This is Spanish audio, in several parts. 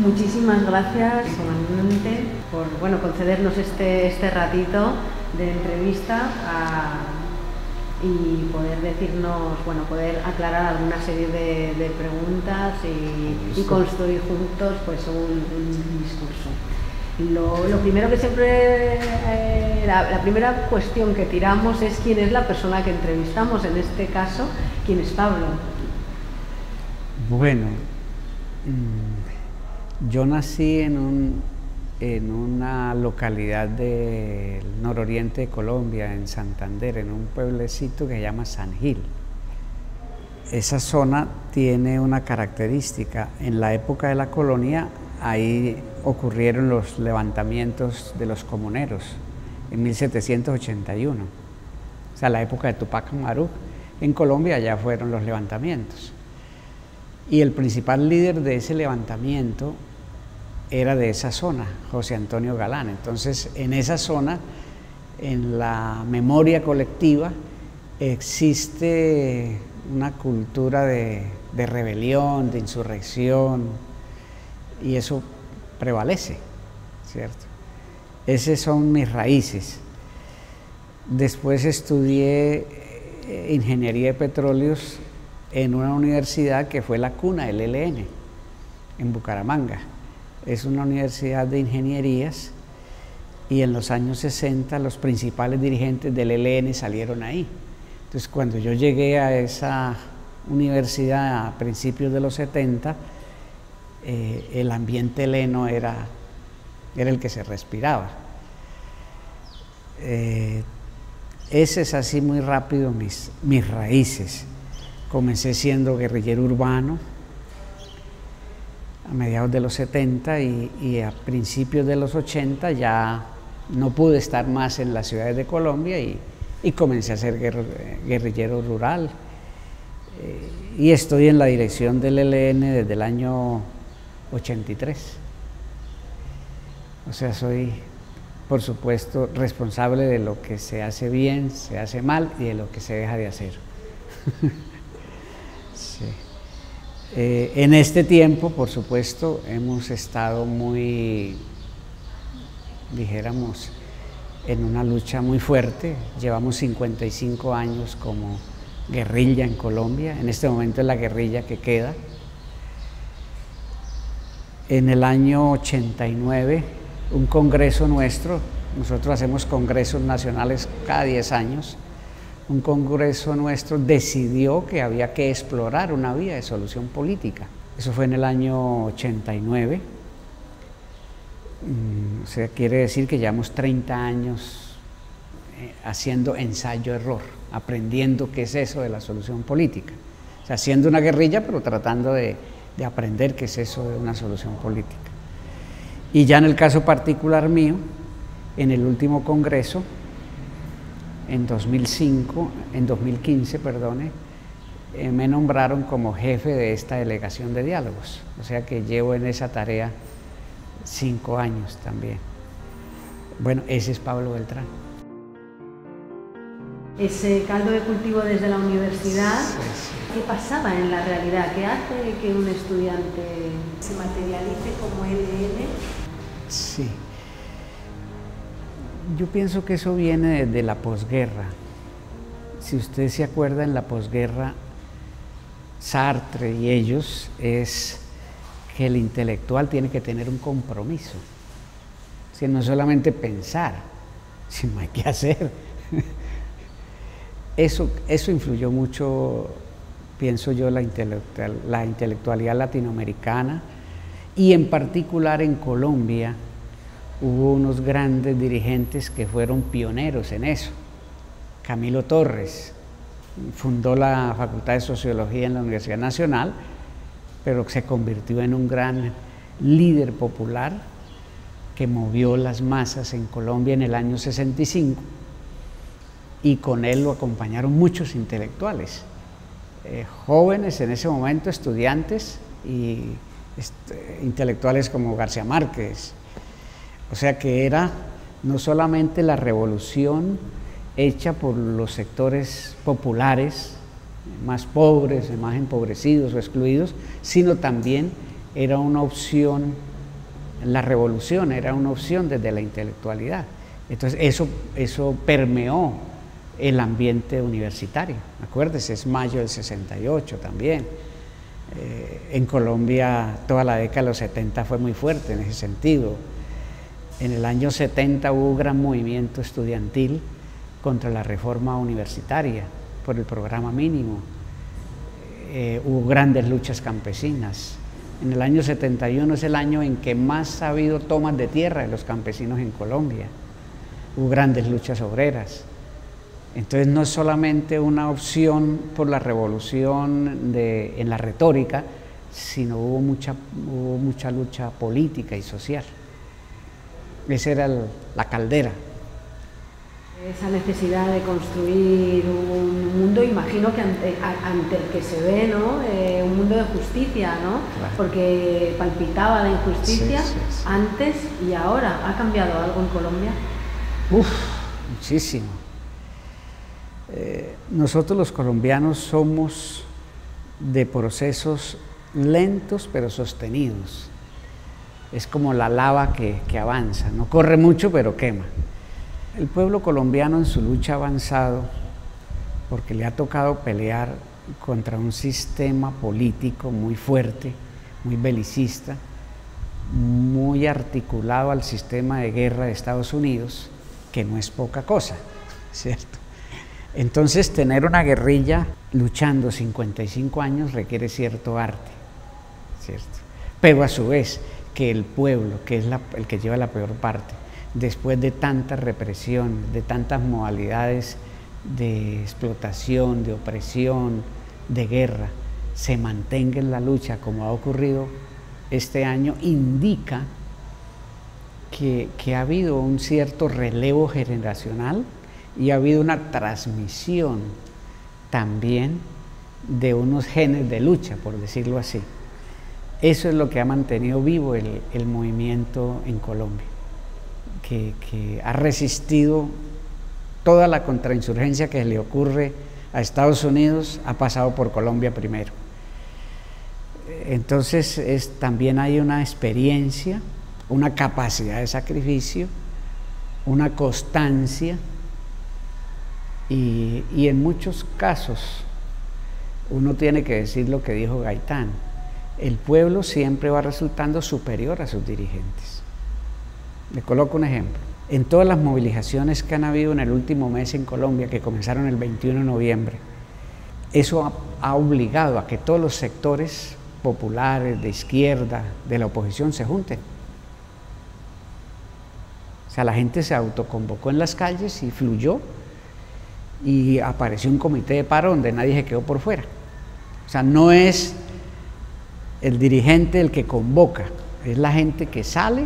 Muchísimas gracias, comandante, por concedernos este ratito de entrevista y poder decirnos, poder aclarar alguna serie de preguntas y construir juntos pues un discurso. Lo primero que siempre, la primera cuestión que tiramos es quién es la persona que entrevistamos, en este caso, ¿quién es Pablo? Bueno, yo nací en una localidad del nororiente de Colombia, en Santander, en un pueblecito que se llama San Gil. Esa zona tiene una característica. En la época de la colonia, ahí ocurrieron los levantamientos de los comuneros, en 1781. O sea, la época de Tupac Amaru, en Colombia ya fueron los levantamientos. Y el principal líder de ese levantamiento era de esa zona, José Antonio Galán. Entonces, en esa zona, en la memoria colectiva, existe una cultura de rebelión, de insurrección, y eso prevalece, ¿cierto? Esas son mis raíces. Después estudié ingeniería de petróleos en una universidad que fue la cuna del ELN, en Bucaramanga. Es una universidad de ingenierías y en los años 60 los principales dirigentes del ELN salieron ahí. Entonces, cuando yo llegué a esa universidad a principios de los 70, el ambiente heleno era el que se respiraba. Ese es así muy rápido mis raíces. Comencé siendo guerrillero urbano a mediados de los 70 y a principios de los 80 ya no pude estar más en las ciudades de Colombia y comencé a ser guerrillero rural. Y estoy en la dirección del ELN desde el año 83. O sea, soy, por supuesto, responsable de lo que se hace bien, se hace mal y de lo que se deja de hacer. Sí. En este tiempo, por supuesto, hemos estado muy, dijéramos, en una lucha muy fuerte. Llevamos 55 años como guerrilla en Colombia. En este momento es la guerrilla que queda. En el año 89, un congreso nuestro, nosotros hacemos congresos nacionales cada 10 años, un congreso nuestro decidió que había que explorar una vía de solución política. Eso fue en el año 89. O sea, quiere decir que llevamos 30 años haciendo ensayo-error, aprendiendo qué es eso de la solución política. O sea, haciendo una guerrilla, pero tratando de aprender qué es eso de una solución política. Y ya en el caso particular mío, en el último congreso, en 2015, me nombraron como jefe de esta delegación de diálogos. O sea que llevo en esa tarea 5 años también. Bueno, ese es Pablo Beltrán. Ese caldo de cultivo desde la universidad, sí, sí. ¿Qué pasaba en la realidad? ¿Qué hace que un estudiante se materialice como ELN? Sí. Yo pienso que eso viene desde la posguerra. Si usted se acuerda, en la posguerra, Sartre y ellos, es que el intelectual tiene que tener un compromiso. O sea, no solamente pensar, sino hay que hacer. Eso influyó mucho, pienso yo, la intelectualidad latinoamericana, y en particular en Colombia hubo unos grandes dirigentes que fueron pioneros en eso. Camilo Torres fundó la Facultad de Sociología en la Universidad Nacional, pero se convirtió en un gran líder popular que movió las masas en Colombia en el año 65, y con él lo acompañaron muchos intelectuales, jóvenes en ese momento, estudiantes y intelectuales como García Márquez. O sea que era no solamente la revolución hecha por los sectores populares más pobres, más empobrecidos o excluidos, sino también era una opción la revolución era una opción desde la intelectualidad. Entonces eso permeó el ambiente universitario. Acuérdese, es mayo del 68 también. En Colombia toda la década de los 70 fue muy fuerte en ese sentido. En el año 70 hubo un gran movimiento estudiantil contra la reforma universitaria por el programa mínimo. Hubo grandes luchas campesinas. En el año 71 es el año en que más ha habido tomas de tierra de los campesinos en Colombia. Hubo grandes luchas obreras. Entonces no es solamente una opción por la revolución en la retórica, sino hubo mucha lucha política y social. Esa era la caldera. Esa necesidad de construir un mundo, imagino que ante el que se ve, ¿no? Un mundo de justicia, ¿no? Claro. Porque palpitaba la injusticia Sí. antes y ahora. ¿Ha cambiado algo en Colombia? Muchísimo. Nosotros los colombianos somos de procesos lentos pero sostenidos. Es como la lava que avanza, no corre mucho pero quema. El pueblo colombiano en su lucha ha avanzado porque le ha tocado pelear contra un sistema político muy fuerte, muy belicista, muy articulado al sistema de guerra de Estados Unidos, que no es poca cosa, ¿cierto? Entonces, tener una guerrilla luchando 55 años requiere cierto arte, ¿cierto? Pero a su vez, que el pueblo, que es el que lleva la peor parte, después de tanta represión, de tantas modalidades de explotación, de opresión, de guerra, se mantenga en la lucha como ha ocurrido este año, indica que ha habido un cierto relevo generacional y ha habido una transmisión también de unos genes de lucha, por decirlo así. Eso es lo que ha mantenido vivo el movimiento en Colombia, que ha resistido toda la contrainsurgencia que le ocurre a Estados Unidos, ha pasado por Colombia primero. Entonces también hay una experiencia, una capacidad de sacrificio, una constancia y en muchos casos uno tiene que decir lo que dijo Gaitán: el pueblo siempre va resultando superior a sus dirigentes. Le coloco un ejemplo. En todas las movilizaciones que han habido en el último mes en Colombia, que comenzaron el 21 de noviembre, eso ha obligado a que todos los sectores populares, de izquierda, de la oposición se junten. O sea, la gente se autoconvocó en las calles y fluyó, y apareció un comité de paro donde nadie se quedó por fuera. O sea, no es el dirigente el que convoca, es la gente que sale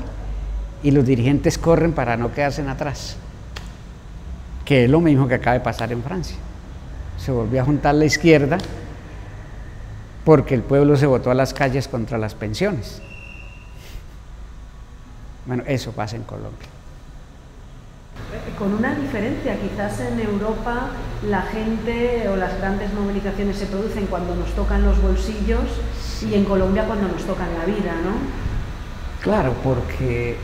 y los dirigentes corren para no quedarse atrás, que es lo mismo que acaba de pasar en Francia. Se volvió a juntar la izquierda porque el pueblo se botó a las calles contra las pensiones. Bueno, eso pasa en Colombia. Con una diferencia, quizás en Europa la gente o las grandes movilizaciones se producen cuando nos tocan los bolsillos y en Colombia cuando nos tocan la vida, ¿no? Claro, porque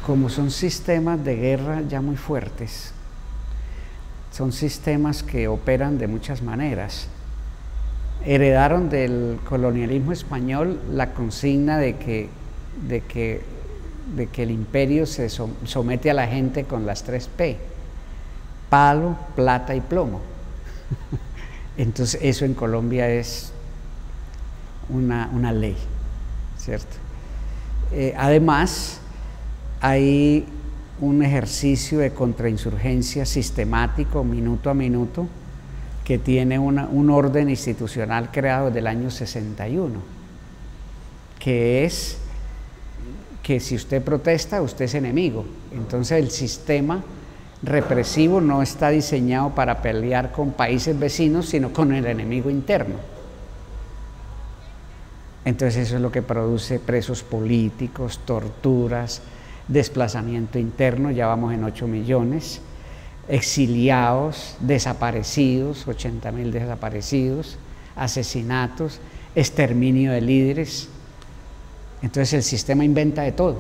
como son sistemas de guerra ya muy fuertes, son sistemas que operan de muchas maneras. Heredaron del colonialismo español la consigna de que el imperio se somete a la gente con las 3 P: palo, plata y plomo. Entonces eso en Colombia es una ley, ¿cierto? Además, hay un ejercicio de contrainsurgencia sistemático, minuto a minuto, que tiene un orden institucional creado desde el año 61, que es que si usted protesta, usted es enemigo. Entonces el sistema represivo no está diseñado para pelear con países vecinos, sino con el enemigo interno. Entonces eso es lo que produce presos políticos, torturas, desplazamiento interno, ya vamos en 8 millones, exiliados, desaparecidos, 80.000 desaparecidos, asesinatos, exterminio de líderes. Entonces el sistema inventa de todo,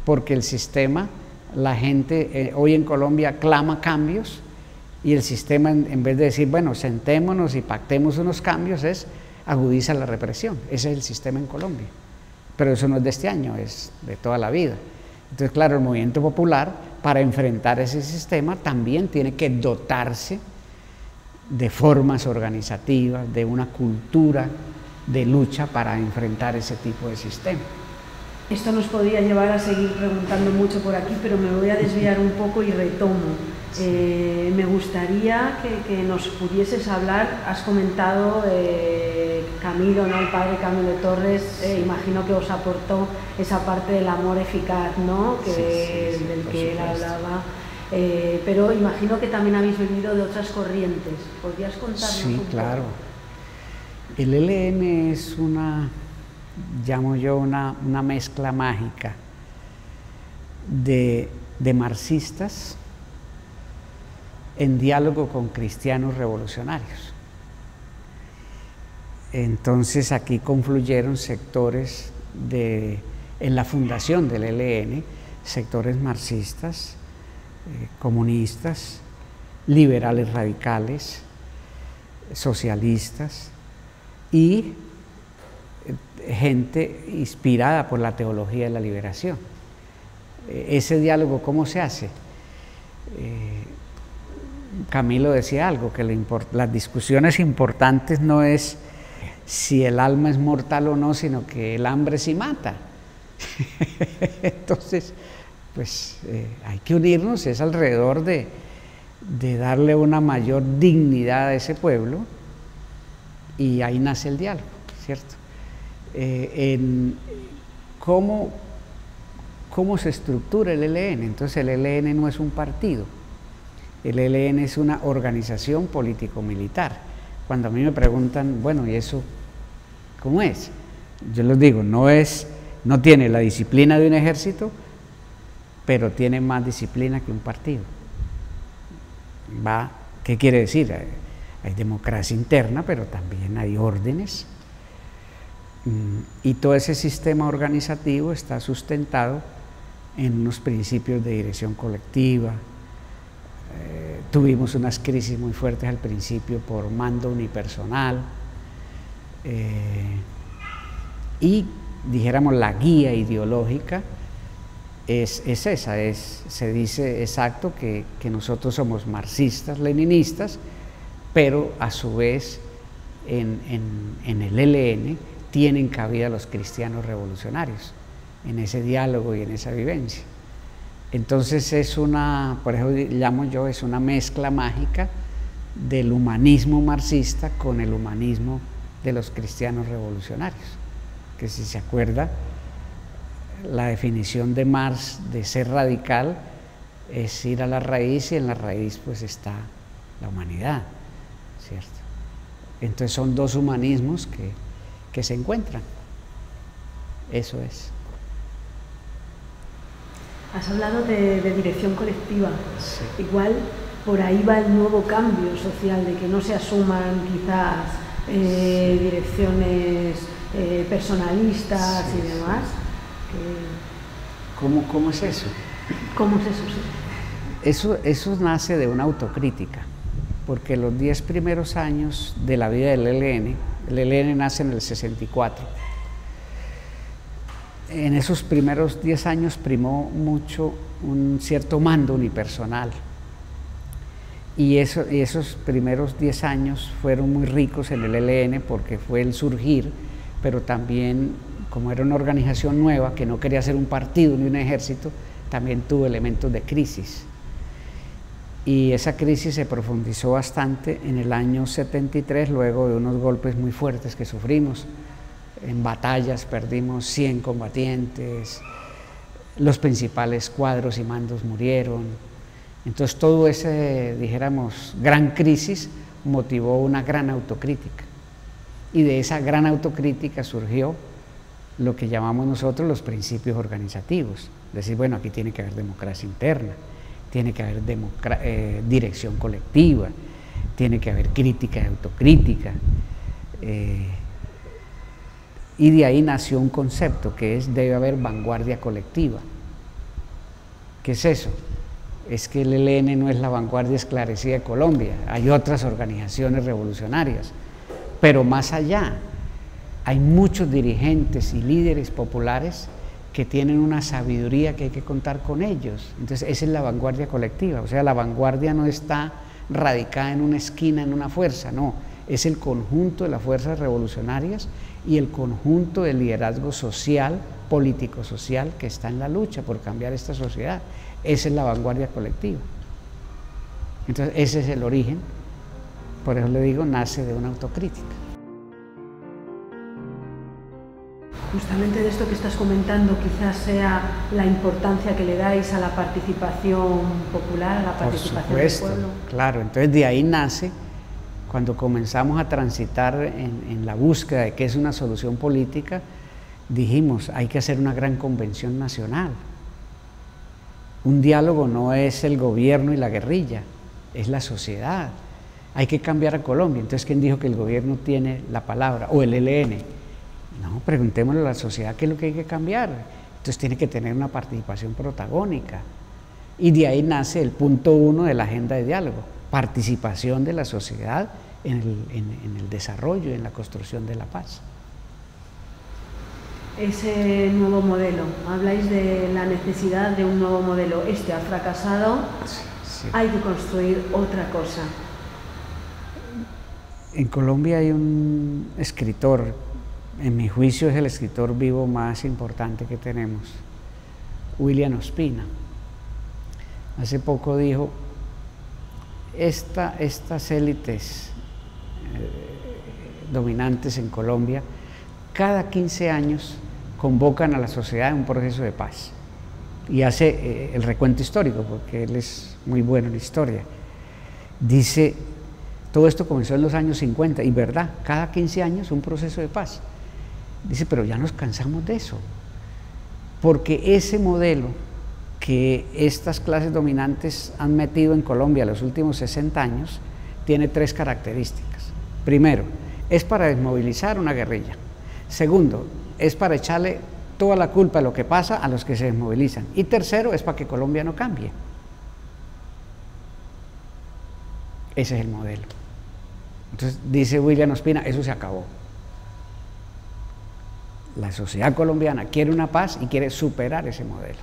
porque el sistema, la gente hoy en Colombia clama cambios, y el sistema en vez de decir, bueno, sentémonos y pactemos unos cambios, agudiza la represión. Ese es el sistema en Colombia. Pero eso no es de este año, es de toda la vida. Entonces, claro, el movimiento popular, para enfrentar ese sistema, también tiene que dotarse de formas organizativas, de una cultura de lucha para enfrentar ese tipo de sistema. Esto nos podría llevar a seguir preguntando mucho por aquí, pero me voy a desviar un poco y retomo. Me gustaría que nos pudieses hablar, has comentado Camilo, ¿no? El padre Camilo Torres, imagino que os aportó esa parte del amor eficaz, ¿no? Del que él hablaba, pero imagino que también habéis venido de otras corrientes. ¿Podrías contarnos un poco? Sí, claro. El ELN es llamo yo una mezcla mágica de marxistas en diálogo con cristianos revolucionarios. Entonces aquí confluyeron sectores en la fundación del ELN, sectores marxistas, comunistas, liberales radicales, socialistas y gente inspirada por la teología de la liberación. Ese diálogo, ¿cómo se hace? Camilo decía algo, que las discusiones importantes no es si el alma es mortal o no, sino que el hambre sí mata. Entonces, pues hay que unirnos, es alrededor de darle una mayor dignidad a ese pueblo, y ahí nace el diálogo, ¿cierto? ¿Cómo se estructura el ELN? Entonces el ELN no es un partido, el ELN es una organización político-militar. Cuando a mí me preguntan, bueno, ¿y eso cómo es? Yo les digo, no tiene la disciplina de un ejército, pero tiene más disciplina que un partido. ¿Qué quiere decir? Hay democracia interna, pero también hay órdenes. Y todo ese sistema organizativo está sustentado en unos principios de dirección colectiva. Tuvimos unas crisis muy fuertes al principio por mando unipersonal, y dijéramos la guía ideológica es esa, se dice exacto que nosotros somos marxistas, leninistas, pero a su vez en el ELN tienen cabida los cristianos revolucionarios en ese diálogo y en esa vivencia. Entonces por eso llamo yo, es una mezcla mágica del humanismo marxista con el humanismo de los cristianos revolucionarios, que si se acuerda, la definición de Marx de ser radical es ir a la raíz, y en la raíz pues está la humanidad, ¿cierto? Entonces son dos humanismos que se encuentran. Eso es. Has hablado de dirección colectiva. Sí. Igual por ahí va el nuevo cambio social, de que no se asuman quizás direcciones personalistas y demás. ¿Cómo es eso? ¿Cómo es eso? Eso nace de una autocrítica, porque los 10 primeros años de la vida del ELN, el ELN nace en el 64, en esos primeros 10 años primó mucho un cierto mando unipersonal, y esos primeros 10 años fueron muy ricos en el ELN porque fue el surgir, pero también, como era una organización nueva que no quería ser un partido ni un ejército, también tuvo elementos de crisis. Y esa crisis se profundizó bastante en el año 73, luego de unos golpes muy fuertes que sufrimos. En batallas perdimos 100 combatientes, los principales cuadros y mandos murieron. Entonces todo ese, dijéramos, gran crisis motivó una gran autocrítica. Y de esa gran autocrítica surgió lo que llamamos nosotros los principios organizativos. Decir, bueno, aquí tiene que haber democracia interna, tiene que haber dirección colectiva, tiene que haber crítica y autocrítica. Y de ahí nació un concepto que es: debe haber vanguardia colectiva. ¿Qué es eso? Es que el ELN no es la vanguardia esclarecida de Colombia, hay otras organizaciones revolucionarias, pero más allá, hay muchos dirigentes y líderes populares que tienen una sabiduría que hay que contar con ellos. Entonces esa es la vanguardia colectiva, o sea, la vanguardia no está radicada en una esquina, en una fuerza, no, es el conjunto de las fuerzas revolucionarias y el conjunto del liderazgo social, político-social que está en la lucha por cambiar esta sociedad. Esa es la vanguardia colectiva. Entonces ese es el origen, por eso le digo, nace de una autocrítica. Justamente de esto que estás comentando quizás sea la importancia que le dais a la participación popular, a la participación del pueblo. Claro, entonces de ahí nace, cuando comenzamos a transitar en la búsqueda de qué es una solución política, dijimos, hay que hacer una gran convención nacional. Un diálogo no es el gobierno y la guerrilla, es la sociedad. Hay que cambiar a Colombia. Entonces, ¿quién dijo que el gobierno tiene la palabra? O el ELN. No, preguntémosle a la sociedad qué es lo que hay que cambiar. Entonces tiene que tener una participación protagónica. Y de ahí nace el punto 1 de la agenda de diálogo: participación de la sociedad en el desarrollo y en la construcción de la paz. Ese nuevo modelo, habláis de la necesidad de un nuevo modelo. Este ha fracasado, sí. Hay que construir otra cosa. En Colombia hay un escritor, en mi juicio es el escritor vivo más importante que tenemos, William Ospina. Hace poco dijo: estas élites dominantes en Colombia cada 15 años convocan a la sociedad en un proceso de paz. Y hace el recuento histórico, porque él es muy bueno en historia. Dice, todo esto comenzó en los años 50, y verdad, cada 15 años un proceso de paz. Dice, pero ya nos cansamos de eso, porque ese modelo que estas clases dominantes han metido en Colombia los últimos 60 años tiene 3 características. Primero, es para desmovilizar una guerrilla. Segundo, es para echarle toda la culpa de lo que pasa a los que se desmovilizan. Y tercero, es para que Colombia no cambie. Ese es el modelo. Entonces, dice William Ospina, eso se acabó. La sociedad colombiana quiere una paz y quiere superar ese modelo.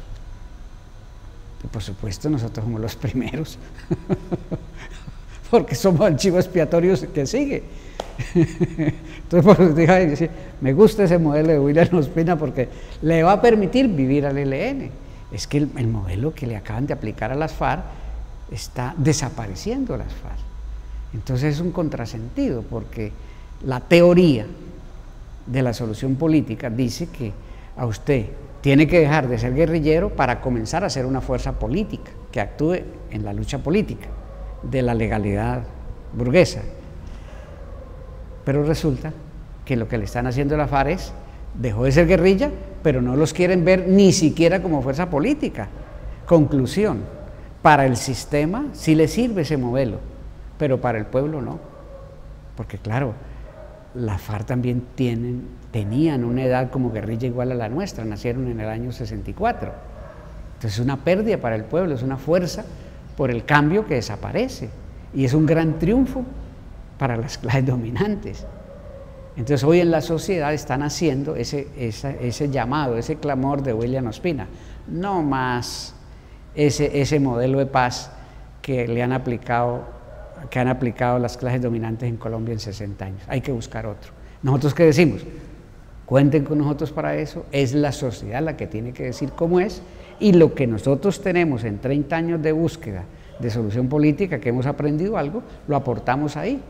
Y por supuesto, nosotros somos los primeros, porque somos el chivo expiatorio que sigue. Entonces, por eso dije, me gusta ese modelo de William Ospina porque le va a permitir vivir al ELN. Es que el modelo que le acaban de aplicar a las FARC está desapareciendo las FARC. Entonces es un contrasentido, porque la teoría de la solución política dice que a usted tiene que dejar de ser guerrillero para comenzar a ser una fuerza política que actúe en la lucha política de la legalidad burguesa. Pero resulta que lo que le están haciendo a la FARC es, dejó de ser guerrilla, pero no los quieren ver ni siquiera como fuerza política. Conclusión, para el sistema sí le sirve ese modelo, pero para el pueblo no. Porque claro, las FARC también tenían una edad como guerrilla igual a la nuestra, nacieron en el año 64. Entonces es una pérdida para el pueblo, es una fuerza por el cambio que desaparece. Y es un gran triunfo para las clases dominantes. Entonces hoy en la sociedad están haciendo ese llamado, ese clamor de William Ospina, no más ese modelo de paz que han aplicado las clases dominantes en Colombia en 60 años. Hay que buscar otro. ¿Nosotros qué decimos? Cuenten con nosotros para eso, es la sociedad la que tiene que decir cómo es, y lo que nosotros tenemos en 30 años de búsqueda de solución política, que hemos aprendido algo, lo aportamos ahí.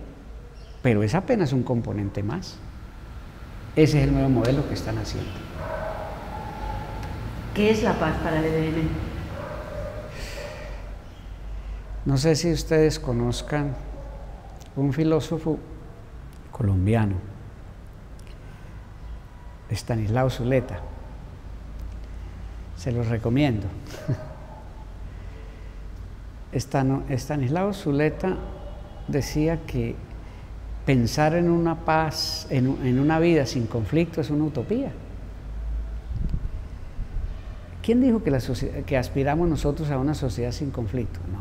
Pero es apenas un componente más. Ese es el nuevo modelo que están haciendo. ¿Qué es la paz para el ELN? No sé si ustedes conozcan un filósofo colombiano, Estanislao Zuleta. Se los recomiendo. Estanislao Zuleta decía que pensar en una paz, en una vida sin conflicto es una utopía. ¿Quién dijo que aspiramos nosotros a una sociedad sin conflicto? No,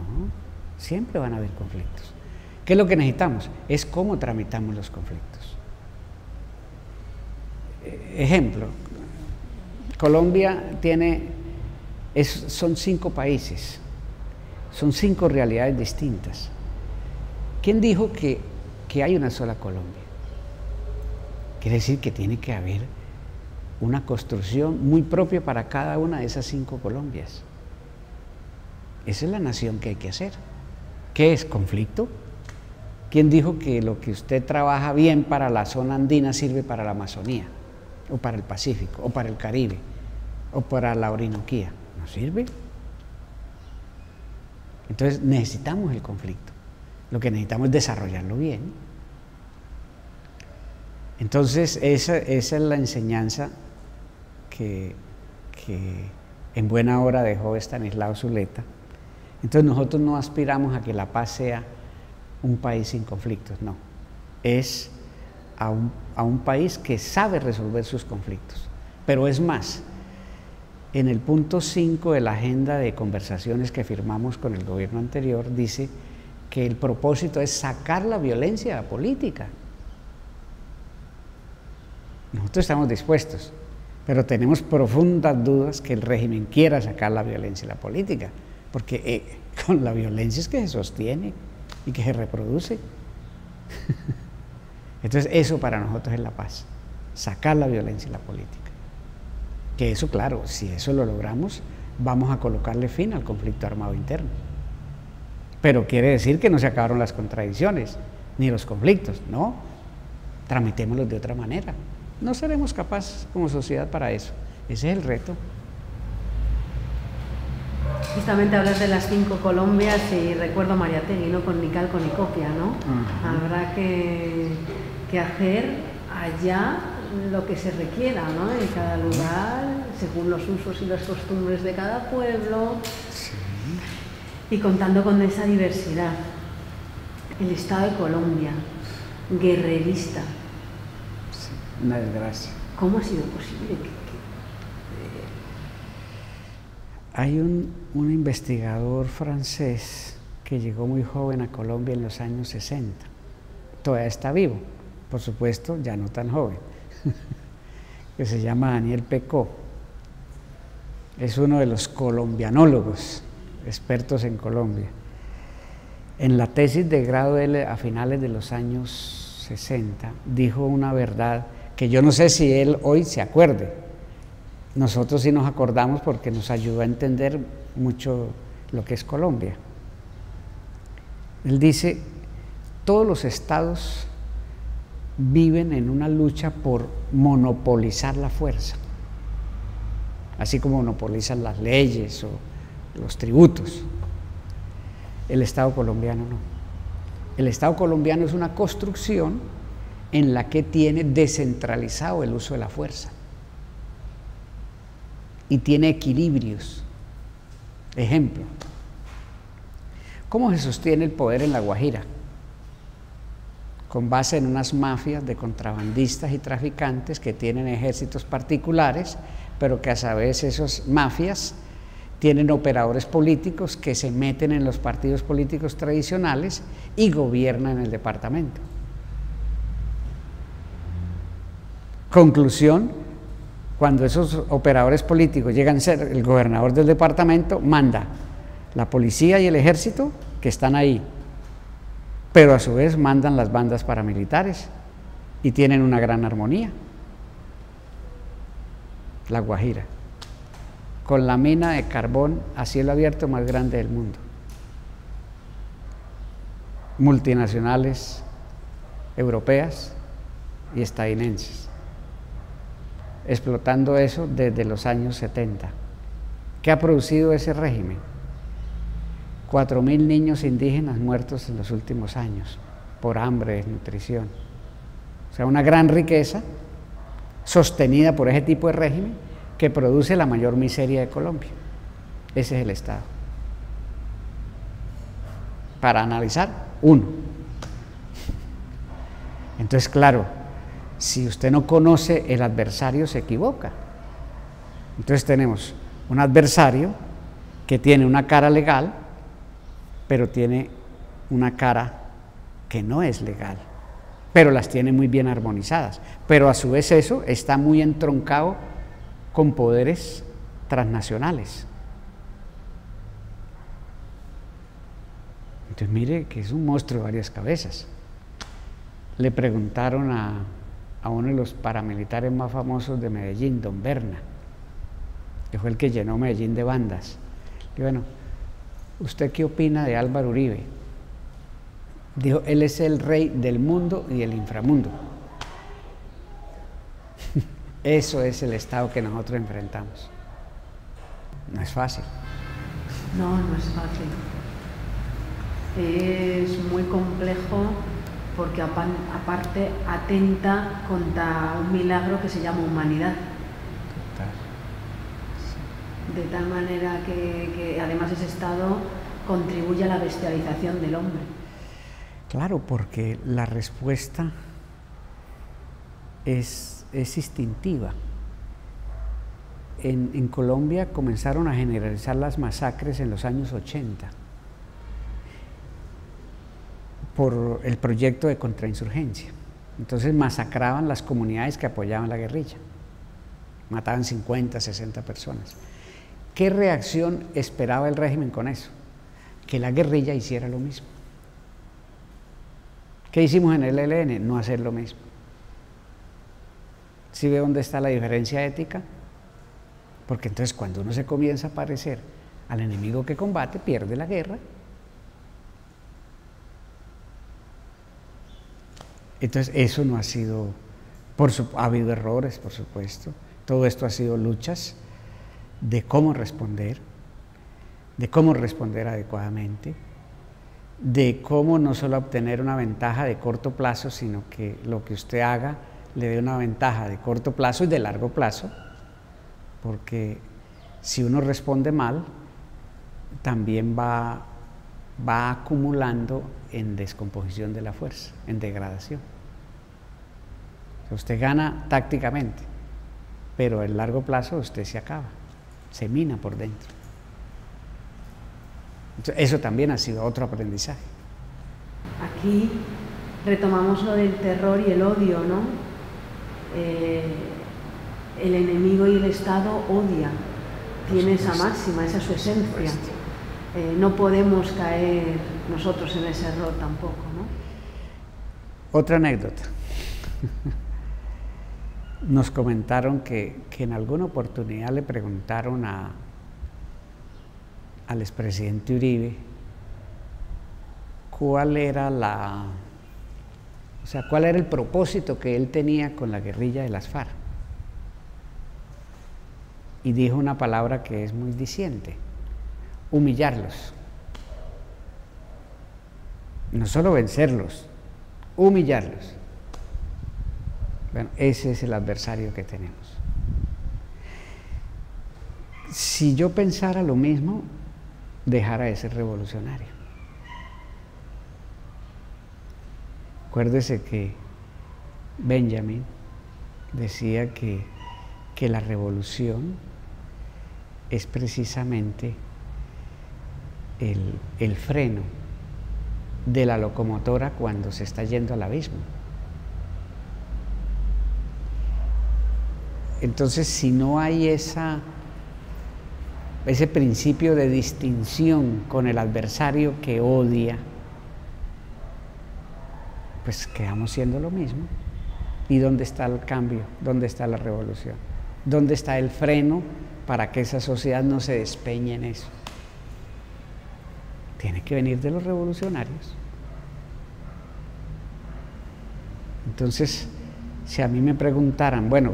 siempre van a haber conflictos. ¿Qué es lo que necesitamos? Es cómo tramitamos los conflictos. Ejemplo, Colombia son 5 países, son 5 realidades distintas. ¿Quién dijo que hay una sola Colombia? Quiere decir que tiene que haber una construcción muy propia para cada una de esas 5 Colombias. Esa es la nación que hay que hacer. ¿Qué es conflicto? ¿Quién dijo que lo que usted trabaja bien para la zona andina sirve para la Amazonía, o para el Pacífico, o para el Caribe, o para la Orinoquía? ¿No sirve? Entonces necesitamos el conflicto. Lo que necesitamos es desarrollarlo bien. Entonces esa es la enseñanza que en buena hora dejó Estanislao Zuleta. Entonces nosotros no aspiramos a que La Paz sea un país sin conflictos, no. Es a un país que sabe resolver sus conflictos. Pero es más, en el punto 5 de la agenda de conversaciones que firmamos con el gobierno anterior, dice que el propósito es sacar la violencia de la política. Nosotros estamos dispuestos, pero tenemos profundas dudas que el régimen quiera sacar la violencia de la política, porque con la violencia es que se sostiene y que se reproduce. Entonces eso para nosotros es la paz, sacar la violencia de la política. Que eso, claro, si eso lo logramos, vamos a colocarle fin al conflicto armado interno. Pero quiere decir que no se acabaron las contradicciones, ni los conflictos, no, tramitémoslos de otra manera. No seremos capaces como sociedad para eso, ese es el reto. Justamente hablas de las 5 Colombias y recuerdo a Mariátegui, ¿no? Con Nical, con Nicopia, ¿no? Habrá que hacer allá lo que se requiera, ¿no? En cada lugar, según los usos y las costumbres de cada pueblo. Sí. Y contando con esa diversidad. El Estado de Colombia, guerrerista. Sí, una desgracia. ¿Cómo ha sido posible? Hay un investigador francés que llegó muy joven a Colombia en los años 60. Todavía está vivo, por supuesto, ya no tan joven, que se llama Daniel Pecot. Es uno de los colombianólogos expertos en Colombia. En la tesis de grado de él, a finales de los años 60, dijo una verdad que yo no sé si él hoy se acuerde. Nosotros sí nos acordamos porque nos ayudó a entender mucho lo que es Colombia. Él dice, todos los estados viven en una lucha por monopolizar la fuerza, así como monopolizan las leyes o los tributos. El Estado colombiano no. El Estado colombiano es una construcción en la que tiene descentralizado el uso de la fuerza y tiene equilibrios. Ejemplo, ¿cómo se sostiene el poder en La Guajira? Con base en unas mafias de contrabandistas y traficantes que tienen ejércitos particulares, pero que a su vez esas mafias tienen operadores políticos que se meten en los partidos políticos tradicionales y gobiernan el departamento. Conclusión, cuando esos operadores políticos llegan a ser el gobernador del departamento, manda la policía y el ejército que están ahí, pero a su vez mandan las bandas paramilitares y tienen una gran armonía. La Guajira, con la mina de carbón a cielo abierto más grande del mundo. Multinacionales europeas y estadounidenses, explotando eso desde los años 70. ¿Qué ha producido ese régimen? 4.000 niños indígenas muertos en los últimos años por hambre, desnutrición. O sea, una gran riqueza sostenida por ese tipo de régimen que produce la mayor miseria de Colombia. Ese es el Estado. Para analizar, uno. Entonces, claro, si usted no conoce el adversario, se equivoca. Entonces tenemos un adversario que tiene una cara legal, pero tiene una cara que no es legal, pero las tiene muy bien armonizadas. Pero a su vez eso está muy entroncado con poderes transnacionales. Entonces mire que es un monstruo de varias cabezas. Le preguntaron a uno de los paramilitares más famosos de Medellín, don Berna, que fue el que llenó Medellín de bandas. Y bueno, ¿usted qué opina de Álvaro Uribe? Dijo, él es el rey del mundo y del inframundo. Eso es el estado que nosotros enfrentamos. No es fácil. No, no es fácil. Es muy complejo porque aparte atenta contra un milagro que se llama humanidad. De tal manera que además ese estado contribuye a la bestialización del hombre. Claro, porque la respuesta es instintiva. En Colombia comenzaron a generalizar las masacres en los años 80 por el proyecto de contrainsurgencia. Entonces masacraban las comunidades que apoyaban la guerrilla. Mataban 50, 60 personas. ¿Qué reacción esperaba el régimen con eso? Que la guerrilla hiciera lo mismo. ¿Qué hicimos en el ELN? No hacer lo mismo. ¿Sí ve dónde está la diferencia ética? Porque entonces cuando uno se comienza a parecer al enemigo que combate, pierde la guerra. Entonces eso no ha sido, ha habido errores, por supuesto. Todo esto ha sido luchas de cómo responder adecuadamente, de cómo no solo obtener una ventaja de corto plazo, sino que lo que usted haga le dé una ventaja de corto plazo y de largo plazo, porque si uno responde mal, también va acumulando en descomposición de la fuerza, en degradación. O sea, usted gana tácticamente, pero a largo plazo usted se acaba, se mina por dentro. Entonces, eso también ha sido otro aprendizaje. Aquí retomamos lo del terror y el odio, ¿no? El enemigo y el Estado odia, tiene esa máxima, esa es su esencia. No podemos caer nosotros en ese error tampoco, ¿no? Otra anécdota. Nos comentaron que en alguna oportunidad le preguntaron al expresidente Uribe cuál era el propósito que él tenía con la guerrilla de las FARC. Y dijo una palabra que es muy diciente: humillarlos. No solo vencerlos, humillarlos. Bueno, ese es el adversario que tenemos. Si yo pensara lo mismo, dejara de ser revolucionario. Acuérdese que Benjamin decía que la revolución es precisamente el freno de la locomotora cuando se está yendo al abismo. Entonces, si no hay ese principio de distinción con el adversario que odia, pues quedamos siendo lo mismo. ¿Y dónde está el cambio? ¿Dónde está la revolución? ¿Dónde está el freno para que esa sociedad no se despeñe en eso? Tiene que venir de los revolucionarios. Entonces, si a mí me preguntaran, bueno,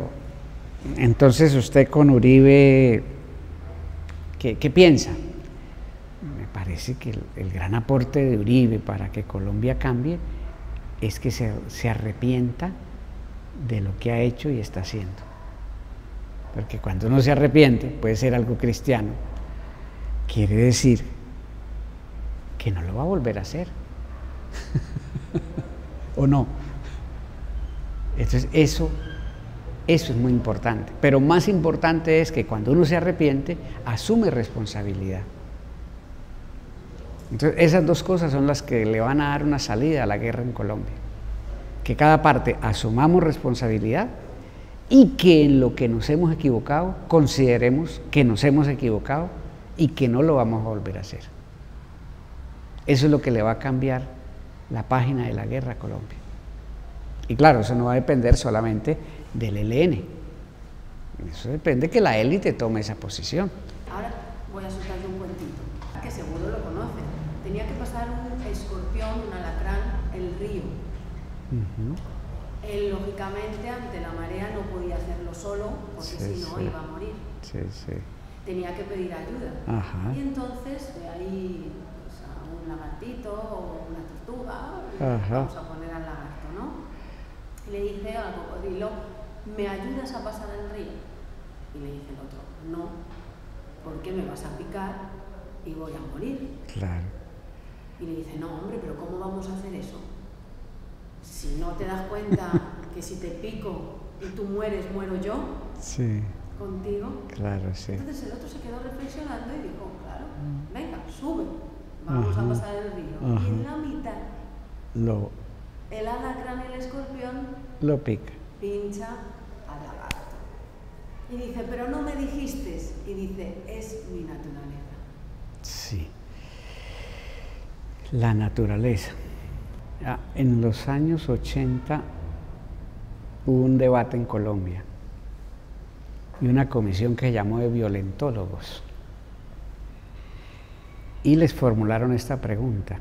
entonces usted con Uribe, ¿qué piensa? Me parece que el gran aporte de Uribe para que Colombia cambie es que se arrepienta de lo que ha hecho y está haciendo. Porque cuando uno se arrepiente, puede ser algo cristiano, quiere decir que no lo va a volver a hacer. ¿O no? Entonces eso es muy importante. Pero más importante es que cuando uno se arrepiente, asume responsabilidad. Entonces esas dos cosas son las que le van a dar una salida a la guerra en Colombia. Que cada parte asumamos responsabilidad y que en lo que nos hemos equivocado, consideremos que nos hemos equivocado y que no lo vamos a volver a hacer. Eso es lo que le va a cambiar la página de la guerra a Colombia. Y claro, eso no va a depender solamente del ELN. Eso depende que la élite tome esa posición. Ahora voy a soltarle un cuentito, que seguro lo conocen. Tenía que pasar un escorpión, un alacrán, el río. Él, lógicamente, ante la marea no podía hacerlo solo, porque si no iba a morir. Tenía que pedir ayuda. Y entonces ve ahí pues, a un lagartito o una tortuga, vamos a poner al lagarto, ¿no? Y le dice al cocodrilo, ¿me ayudas a pasar el río? Y le dice el otro, no, porque me vas a picar y voy a morir. Claro. Y le dice, no, hombre, pero ¿cómo vamos a hacer eso? Si no te das cuenta que si te pico y tú mueres, muero yo. Sí. Contigo. Claro, sí. Entonces el otro se quedó reflexionando y dijo, claro, venga, sube, vamos a pasar el río. Y en la mitad, el alacrán y el escorpión lo pica. Pincha al lagarto. Y dice, pero no me dijiste. Y dice, es mi naturaleza. Sí. La naturaleza. En los años 80 hubo un debate en Colombia y una comisión que se llamó de violentólogos y les formularon esta pregunta: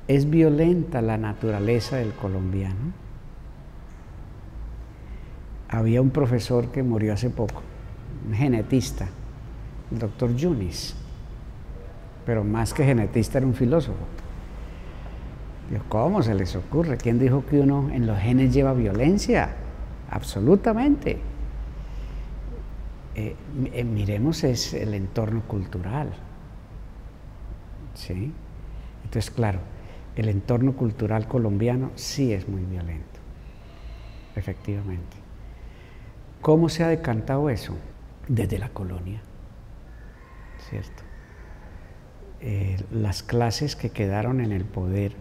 ¿es violenta la naturaleza del colombiano? Había un profesor que murió hace poco, un genetista, el doctor Yunis, pero más que genetista era un filósofo. Dijo, ¿cómo se les ocurre? ¿Quién dijo que uno en los genes lleva violencia? Absolutamente. Miremos es el entorno cultural. ¿Sí? Entonces, claro, el entorno cultural colombiano sí es muy violento, efectivamente. ¿Cómo se ha decantado eso? Desde la colonia, ¿cierto? Las clases que quedaron en el poder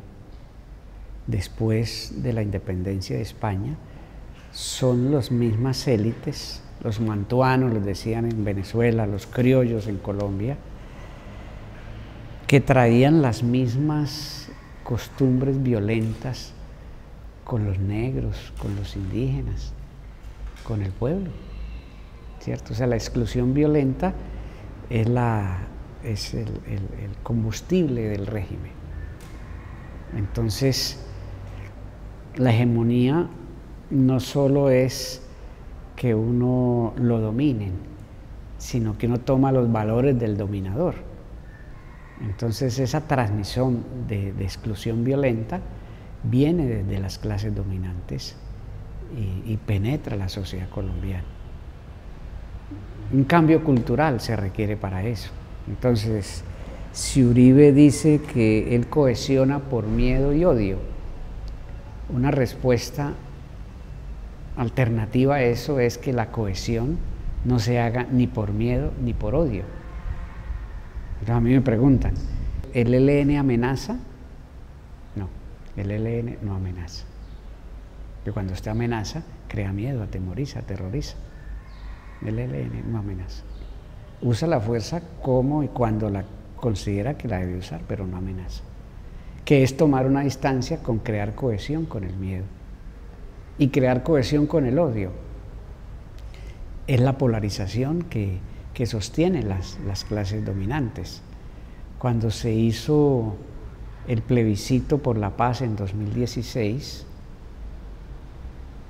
después de la independencia de España son las mismas élites, los mantuanos, les decían en Venezuela, los criollos en Colombia, que traían las mismas costumbres violentas con los negros, con los indígenas, con el pueblo, ¿cierto? O sea, la exclusión violenta es el combustible del régimen. Entonces, la hegemonía no solo es que uno lo dominen, sino que uno toma los valores del dominador. Entonces, esa transmisión de exclusión violenta viene desde las clases dominantes y penetra la sociedad colombiana. Un cambio cultural se requiere para eso. Entonces, si Uribe dice que él cohesiona por miedo y odio, una respuesta alternativa a eso es que la cohesión no se haga ni por miedo ni por odio. Entonces a mí me preguntan, ¿el ELN amenaza? No, el ELN no amenaza. Porque cuando usted amenaza, crea miedo, atemoriza, aterroriza. El ELN no amenaza. Usa la fuerza como y cuando la considera que la debe usar, pero no amenaza. Que es tomar una distancia con crear cohesión con el miedo y crear cohesión con el odio. Es la polarización que sostiene las clases dominantes. Cuando se hizo el plebiscito por la paz en 2016,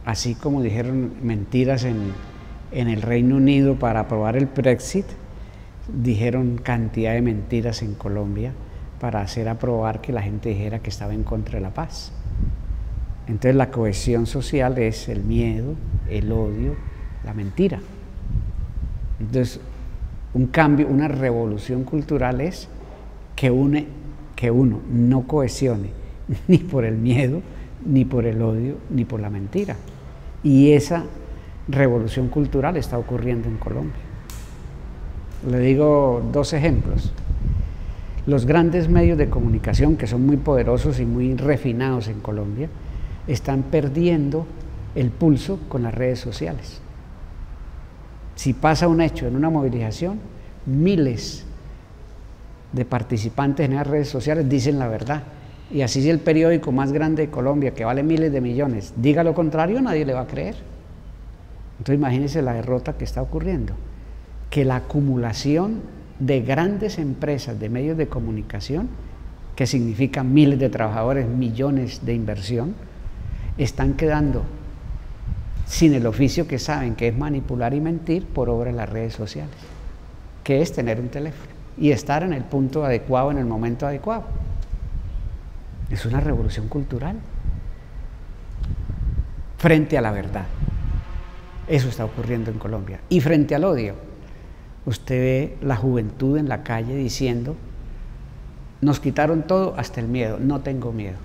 así como dijeron mentiras en el Reino Unido para aprobar el Brexit, dijeron cantidad de mentiras en Colombia para hacer aprobar que la gente dijera que estaba en contra de la paz. Entonces la cohesión social es el miedo, el odio, la mentira. Entonces un cambio, una revolución cultural es que uno no cohesione ni por el miedo ni por el odio, ni por la mentira. Y esa revolución cultural está ocurriendo en Colombia. Le digo 2 ejemplos. Los grandes medios de comunicación, que son muy poderosos y muy refinados en Colombia, están perdiendo el pulso con las redes sociales. Si pasa un hecho en una movilización, miles de participantes en las redes sociales dicen la verdad. Y así, si el periódico más grande de Colombia, que vale miles de millones, diga lo contrario, nadie le va a creer. Entonces imagínense la derrota que está ocurriendo, que la acumulación de grandes empresas de medios de comunicación, que significa miles de trabajadores, millones de inversión, están quedando sin el oficio que saben, que es manipular y mentir por obra de las redes sociales, que es tener un teléfono y estar en el punto adecuado, en el momento adecuado. Es una revolución cultural frente a la verdad. Eso está ocurriendo en Colombia. Y frente al odio, usted ve la juventud en la calle diciendo: nos quitaron todo, hasta el miedo, no tengo miedo.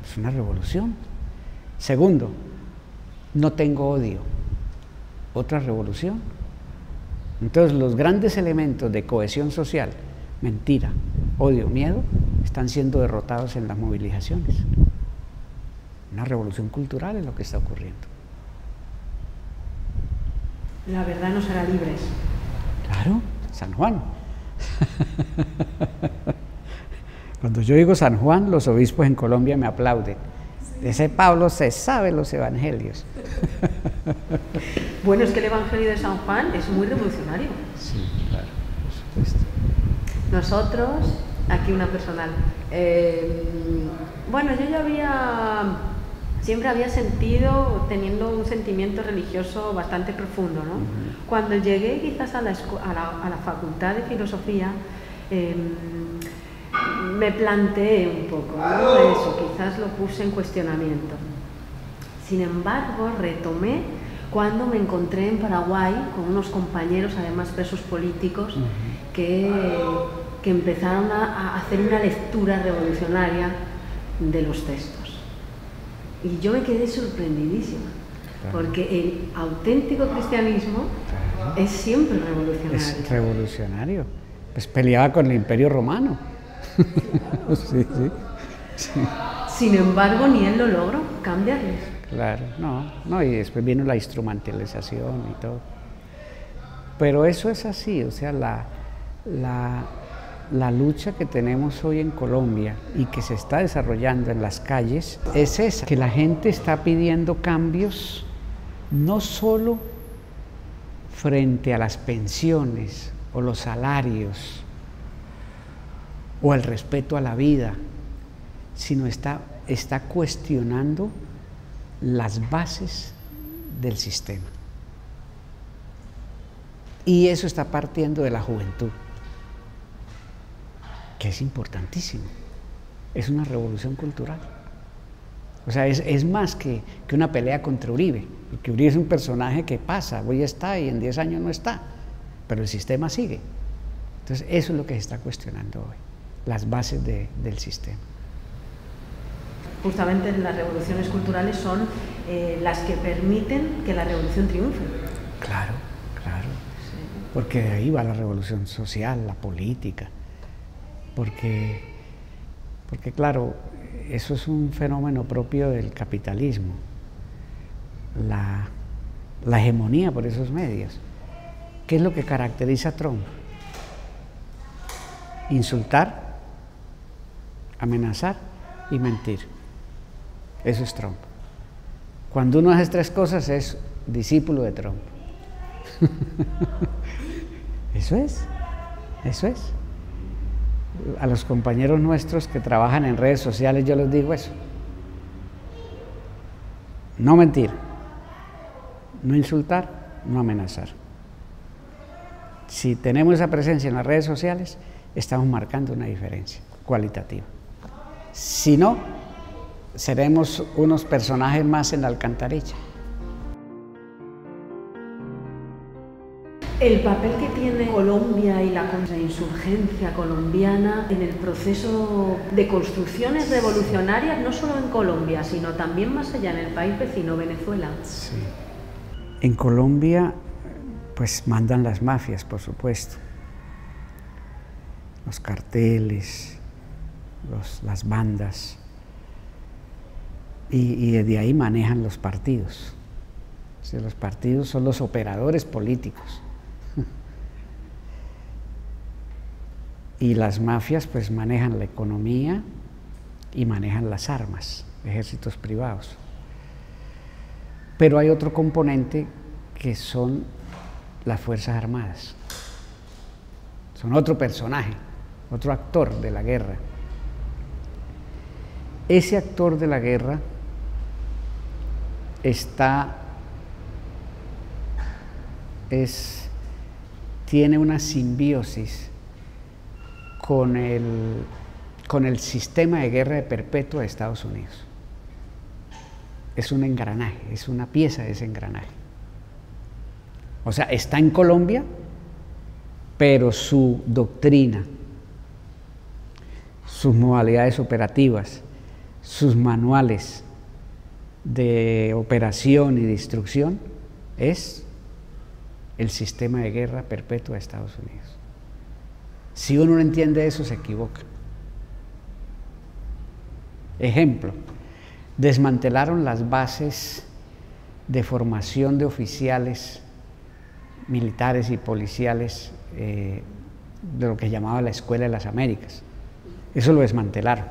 Es una revolución. Segundo, no tengo odio, otra revolución. Entonces los grandes elementos de cohesión social, mentira, odio, miedo, están siendo derrotados en las movilizaciones. Una revolución cultural es lo que está ocurriendo. La verdad nos hará libres. Claro, San Juan. Cuando yo digo San Juan, los obispos en Colombia me aplauden. Ese Pablo se sabe los evangelios. Bueno, es que el evangelio de San Juan es muy revolucionario. Sí, claro, por supuesto. Nosotros, aquí una personal, bueno, yo ya siempre había sentido, teniendo un sentimiento religioso bastante profundo, ¿no? Cuando llegué quizás a la facultad de filosofía, me planteé un poco, ¿no? Eso, quizás lo puse en cuestionamiento. Sin embargo, retomé cuando me encontré en Paraguay con unos compañeros, además presos políticos, que empezaron a hacer una lectura revolucionaria de los textos. Y yo me quedé sorprendidísima, porque el auténtico cristianismo es siempre revolucionario. Es revolucionario. Pues peleaba con el Imperio Romano. Claro. Sí. Sin embargo, ni él lo logró cambiarles. Claro, no, y después vino la instrumentalización y todo. Pero eso es así, o sea, la lucha que tenemos hoy en Colombia y que se está desarrollando en las calles es esa, que la gente está pidiendo cambios no solo frente a las pensiones o los salarios o el respeto a la vida, sino está cuestionando las bases del sistema. Y eso está partiendo de la juventud, que es importantísimo. Es una revolución cultural. O sea, es más que una pelea contra Uribe, porque Uribe es un personaje que pasa, hoy está y en 10 años no está, pero el sistema sigue. Entonces eso es lo que se está cuestionando hoy, las bases del sistema. Justamente las revoluciones culturales son las que permiten que la revolución triunfe. Claro. Sí. Porque de ahí va la revolución social, la política. Porque claro, eso es un fenómeno propio del capitalismo. La hegemonía por esos medios. ¿Qué es lo que caracteriza a Trump? Insultar, amenazar y mentir. Eso es Trump. Cuando uno hace 3 cosas es discípulo de Trump. Eso es. A los compañeros nuestros que trabajan en redes sociales yo les digo eso. No mentir, no insultar, no amenazar. Si tenemos esa presencia en las redes sociales, estamos marcando una diferencia cualitativa. Si no, seremos unos personajes más en la alcantarilla. El papel que tiene Colombia y la contrainsurgencia colombiana en el proceso de construcciones revolucionarias, no solo en Colombia, sino también más allá, en el país vecino, Venezuela. Sí. En Colombia, pues mandan las mafias, por supuesto, los carteles, las bandas, y desde ahí manejan los partidos. O sea, los partidos son los operadores políticos. Y las mafias pues manejan la economía y manejan las armas, ejércitos privados. Pero hay otro componente que son las Fuerzas Armadas. Son otro personaje, otro actor de la guerra. Ese actor de la guerra tiene una simbiosis con el sistema de guerra perpetua de Estados Unidos. Es un engranaje, es una pieza de ese engranaje. O sea, está en Colombia, pero su doctrina, sus modalidades operativas, sus manuales de operación y destrucción es el sistema de guerra perpetua de Estados Unidos. Si uno no entiende eso, se equivoca. Ejemplo, desmantelaron las bases de formación de oficiales militares y policiales de lo que llamaba la Escuela de las Américas. Eso lo desmantelaron.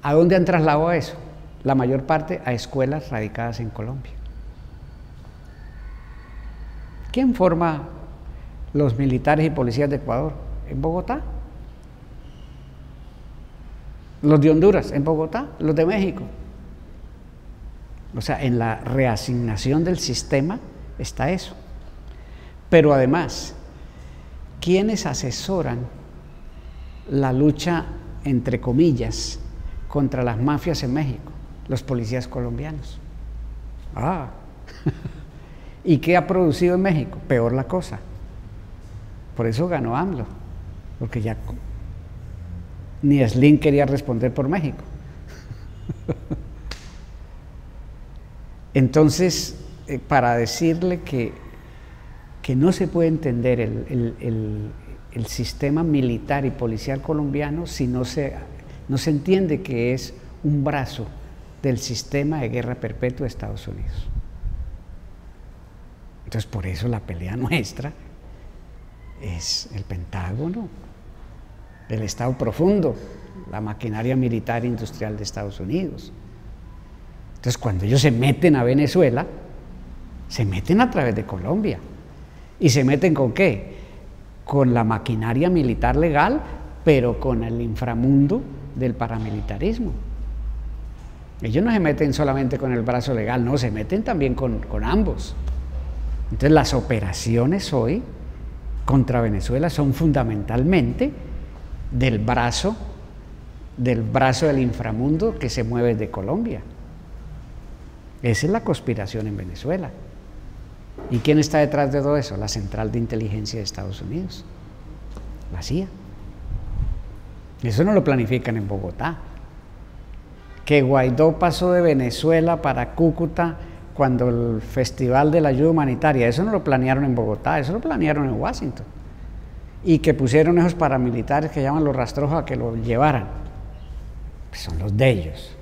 ¿A dónde han trasladado eso? La mayor parte a escuelas radicadas en Colombia. ¿Quién forma los militares y policías de Ecuador? En Bogotá. Los de Honduras, en Bogotá. Los de México. O sea, en la reasignación del sistema está eso. Pero además, ¿quiénes asesoran la lucha, entre comillas, contra las mafias en México? Los policías colombianos. ¿Y qué ha producido en México? Peor la cosa. Por eso ganó AMLO, porque ya ni Slim quería responder por México. Entonces, para decirle que no se puede entender el sistema militar y policial colombiano si no se entiende que es un brazo del sistema de guerra perpetua de Estados Unidos. Entonces, por eso la pelea nuestra es el Pentágono, el Estado profundo, la maquinaria militar e industrial de Estados Unidos. Entonces, cuando ellos se meten a Venezuela, se meten a través de Colombia. ¿Y se meten con qué? Con la maquinaria militar legal, pero con el inframundo del paramilitarismo. Ellos no se meten solamente con el brazo legal, no, se meten también con ambos. Entonces, las operaciones hoy contra Venezuela son fundamentalmente del brazo del inframundo que se mueve de Colombia. Esa es la conspiración en Venezuela. ¿Y quién está detrás de todo eso? La Central de Inteligencia de Estados Unidos, la CIA. Eso no lo planifican en Bogotá. Que Guaidó pasó de Venezuela para Cúcuta cuando el Festival de la Ayuda Humanitaria, eso no lo planearon en Bogotá, eso lo planearon en Washington. Y que pusieron esos paramilitares que llaman los rastrojos a que lo llevaran. Pues son los de ellos.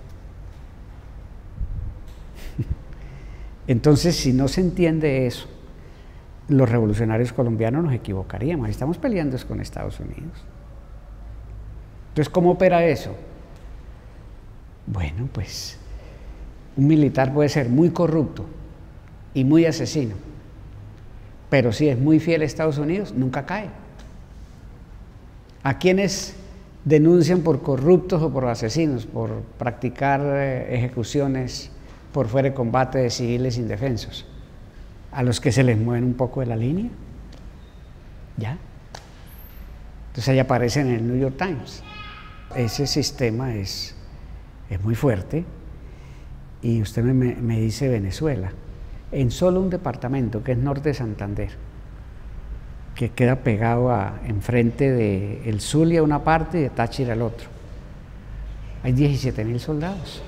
Entonces, si no se entiende eso, los revolucionarios colombianos nos equivocaríamos. Estamos peleando con Estados Unidos. Entonces, ¿cómo opera eso? Bueno, pues un militar puede ser muy corrupto y muy asesino, pero si es muy fiel a Estados Unidos, nunca cae. ¿A quiénes denuncian por corruptos o por asesinos, por practicar ejecuciones por fuera de combate de civiles indefensos? A los que se les mueven un poco de la línea, ¿ya? Entonces ahí aparece en el New York Times. Ese sistema es muy fuerte. Y usted me dice Venezuela, en solo un departamento que es Norte de Santander, que queda pegado enfrente de el Zulia una parte y de Táchira el otro. Hay 17.000 soldados.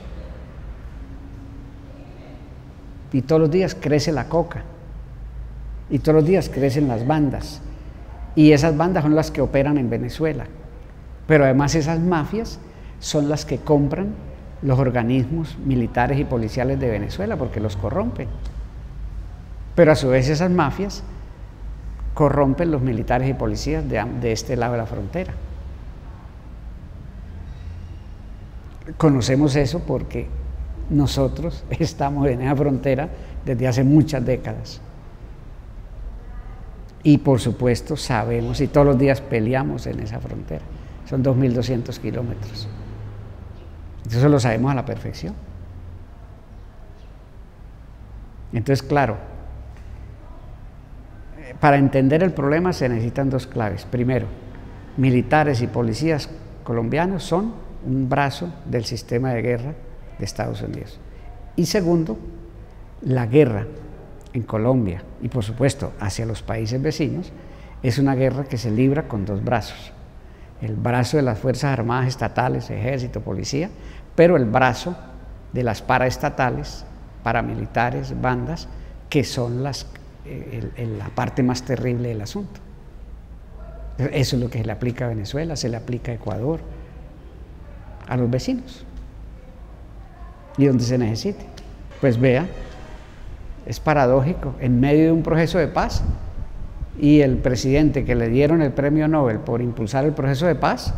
Y todos los días crece la coca. Y todos los días crecen las bandas. Y esas bandas son las que operan en Venezuela. Pero además esas mafias son las que compran los organismos militares y policiales de Venezuela porque los corrompen. Pero a su vez esas mafias corrompen los militares y policías de este lado de la frontera. Conocemos eso porque nosotros estamos en esa frontera desde hace muchas décadas. Y por supuesto sabemos y todos los días peleamos en esa frontera. Son 2.200 kilómetros. Eso lo sabemos a la perfección. Entonces, claro, para entender el problema se necesitan dos claves. Primero, militares y policías colombianos son un brazo del sistema de guerra de Estados Unidos. Y segundo, la guerra en Colombia y por supuesto hacia los países vecinos es una guerra que se libra con dos brazos. El brazo de las Fuerzas Armadas estatales, ejército, policía, pero el brazo de las paraestatales, paramilitares, bandas, que son la parte más terrible del asunto. Eso es lo que se le aplica a Venezuela, se le aplica a Ecuador, a los vecinos. Y donde se necesite. Pues vea, es paradójico, en medio de un proceso de paz, y el presidente que le dieron el premio Nobel por impulsar el proceso de paz,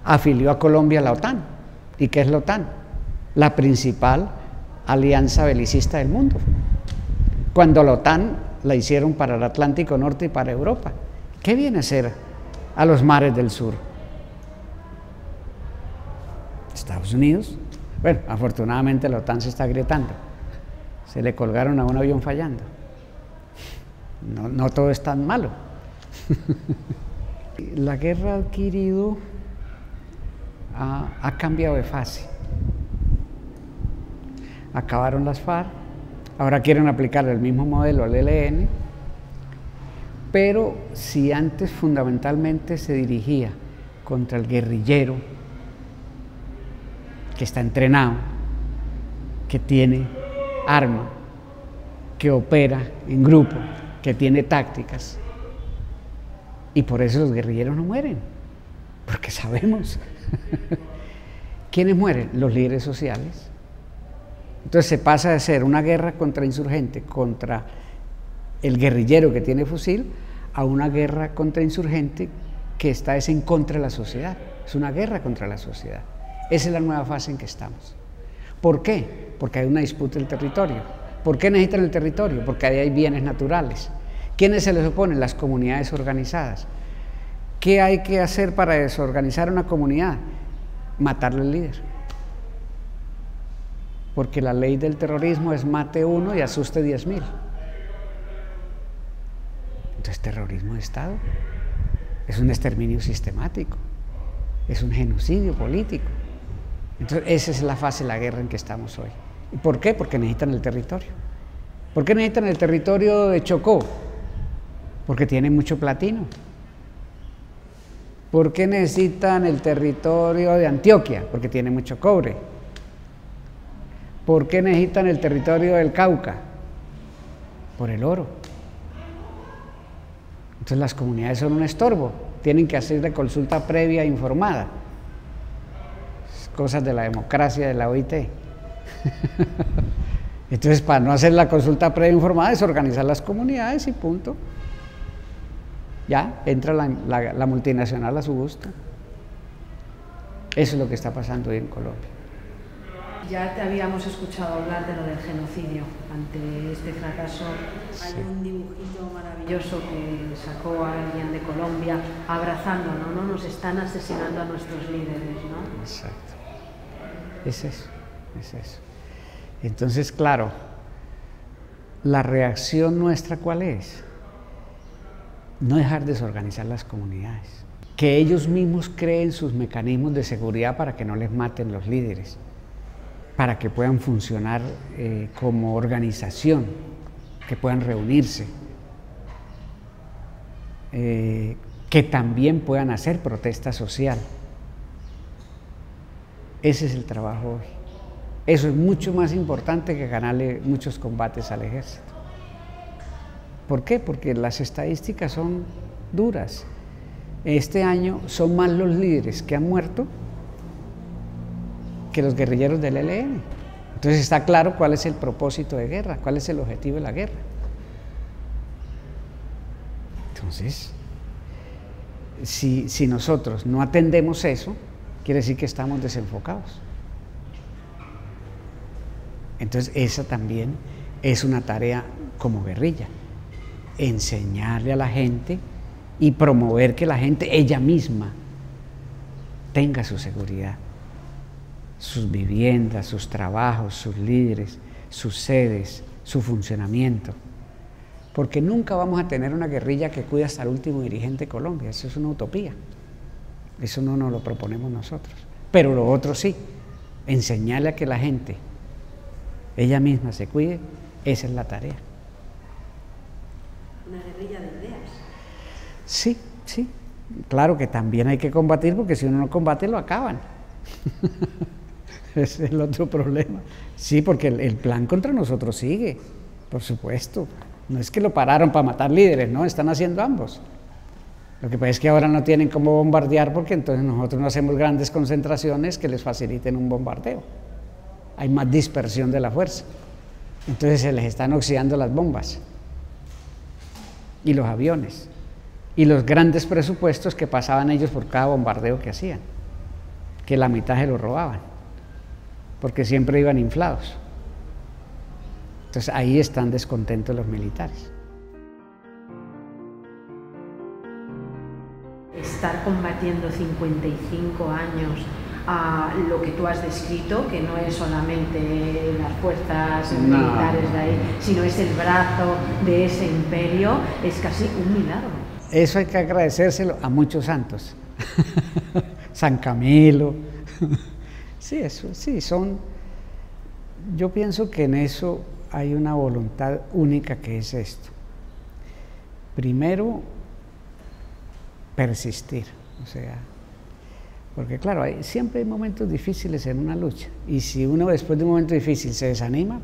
afilió a Colombia a la OTAN. ¿Y qué es la OTAN? La principal alianza belicista del mundo. Cuando la OTAN la hicieron para el Atlántico Norte y para Europa. ¿Qué viene a ser a los mares del sur? Estados Unidos. Bueno, afortunadamente la OTAN se está agrietando. Se le colgaron a un avión fallando. No todo es tan malo. La guerra ha adquirido, ha cambiado de fase. Acabaron las FARC, ahora quieren aplicar el mismo modelo al ELN, pero si antes fundamentalmente se dirigía contra el guerrillero que está entrenado, que tiene arma, que opera en grupo, que tiene tácticas, y por eso los guerrilleros no mueren, porque sabemos. ¿Quiénes mueren? Los líderes sociales. Entonces se pasa de ser una guerra contra insurgente, contra el guerrillero que tiene fusil, a una guerra contra insurgente que está en contra de la sociedad. Es una guerra contra la sociedad. Esa es la nueva fase en que estamos. ¿Por qué? Porque hay una disputa del territorio. ¿Por qué necesitan el territorio? Porque ahí hay bienes naturales. ¿Quiénes se les oponen? Las comunidades organizadas. ¿Qué hay que hacer para desorganizar una comunidad? Matarle al líder. Porque la ley del terrorismo es mate uno y asuste 10.000. Entonces, terrorismo de Estado es un exterminio sistemático, es un genocidio político. Entonces, esa es la fase de la guerra en que estamos hoy. ¿Y por qué? Porque necesitan el territorio. ¿Por qué necesitan el territorio de Chocó? Porque tienen mucho platino. ¿Por qué necesitan el territorio de Antioquia? Porque tiene mucho cobre. ¿Por qué necesitan el territorio del Cauca? Por el oro. Entonces las comunidades son un estorbo, tienen que hacer de consulta previa informada. Cosas de la democracia de la OIT. Entonces, para no hacer la consulta previa informada es organizar las comunidades y punto. Ya, entra la multinacional a su gusto. Eso es lo que está pasando hoy en Colombia. Ya te habíamos escuchado hablar de lo del genocidio. Ante este fracaso hay un dibujito maravilloso que sacó alguien de Colombia abrazándonos, ¿no? Nos están asesinando a nuestros líderes, ¿no? Exacto. Es eso, es eso. Entonces, claro, la reacción nuestra, ¿cuál es? No dejar desorganizar las comunidades. Que ellos mismos creen sus mecanismos de seguridad para que no les maten los líderes, para que puedan funcionar como organización, que puedan reunirse. que también puedan hacer protesta social. Ese es el trabajo hoy. Eso es mucho más importante que ganarle muchos combates al ejército. ¿Por qué? Porque las estadísticas son duras. Este año son más los líderes que han muerto que los guerrilleros del ELN. Entonces está claro cuál es el propósito de guerra, cuál es el objetivo de la guerra. Entonces, si nosotros no atendemos eso, quiere decir que estamos desenfocados. Entonces esa también es una tarea como guerrilla, enseñarle a la gente y promover que la gente ella misma tenga su seguridad, sus viviendas, sus trabajos, sus líderes, sus sedes, su funcionamiento. Porque nunca vamos a tener una guerrilla que cuide hasta el último dirigente de Colombia, eso es una utopía. Eso no nos lo proponemos nosotros. Pero lo otro sí, enseñarle a que la gente ella misma se cuide, esa es la tarea. Una guerrilla de ideas. Sí, sí. Claro que también hay que combatir, porque si uno no combate lo acaban. Ese es el otro problema. Sí, porque el plan contra nosotros sigue, por supuesto. No es que lo pararon para matar líderes, no, están haciendo ambos. Lo que pasa es que ahora no tienen cómo bombardear, porque entonces nosotros no hacemos grandes concentraciones que les faciliten un bombardeo. Hay más dispersión de la fuerza. Entonces se les están oxidando las bombas y los aviones y los grandes presupuestos que pasaban ellos por cada bombardeo que hacían, que la mitad se lo robaban, porque siempre iban inflados. Entonces ahí están descontentos los militares. Estar combatiendo 55 años a lo que tú has descrito, que no es solamente las fuerzas militares de ahí, sino es el brazo de ese imperio, es casi un milagro. Eso hay que agradecérselo a muchos santos. San Camilo. Sí, eso, sí, son... Yo pienso que en eso hay una voluntad única, que es esto. Primero, persistir, o sea, porque claro, siempre hay momentos difíciles en una lucha, y si uno después de un momento difícil se desanima,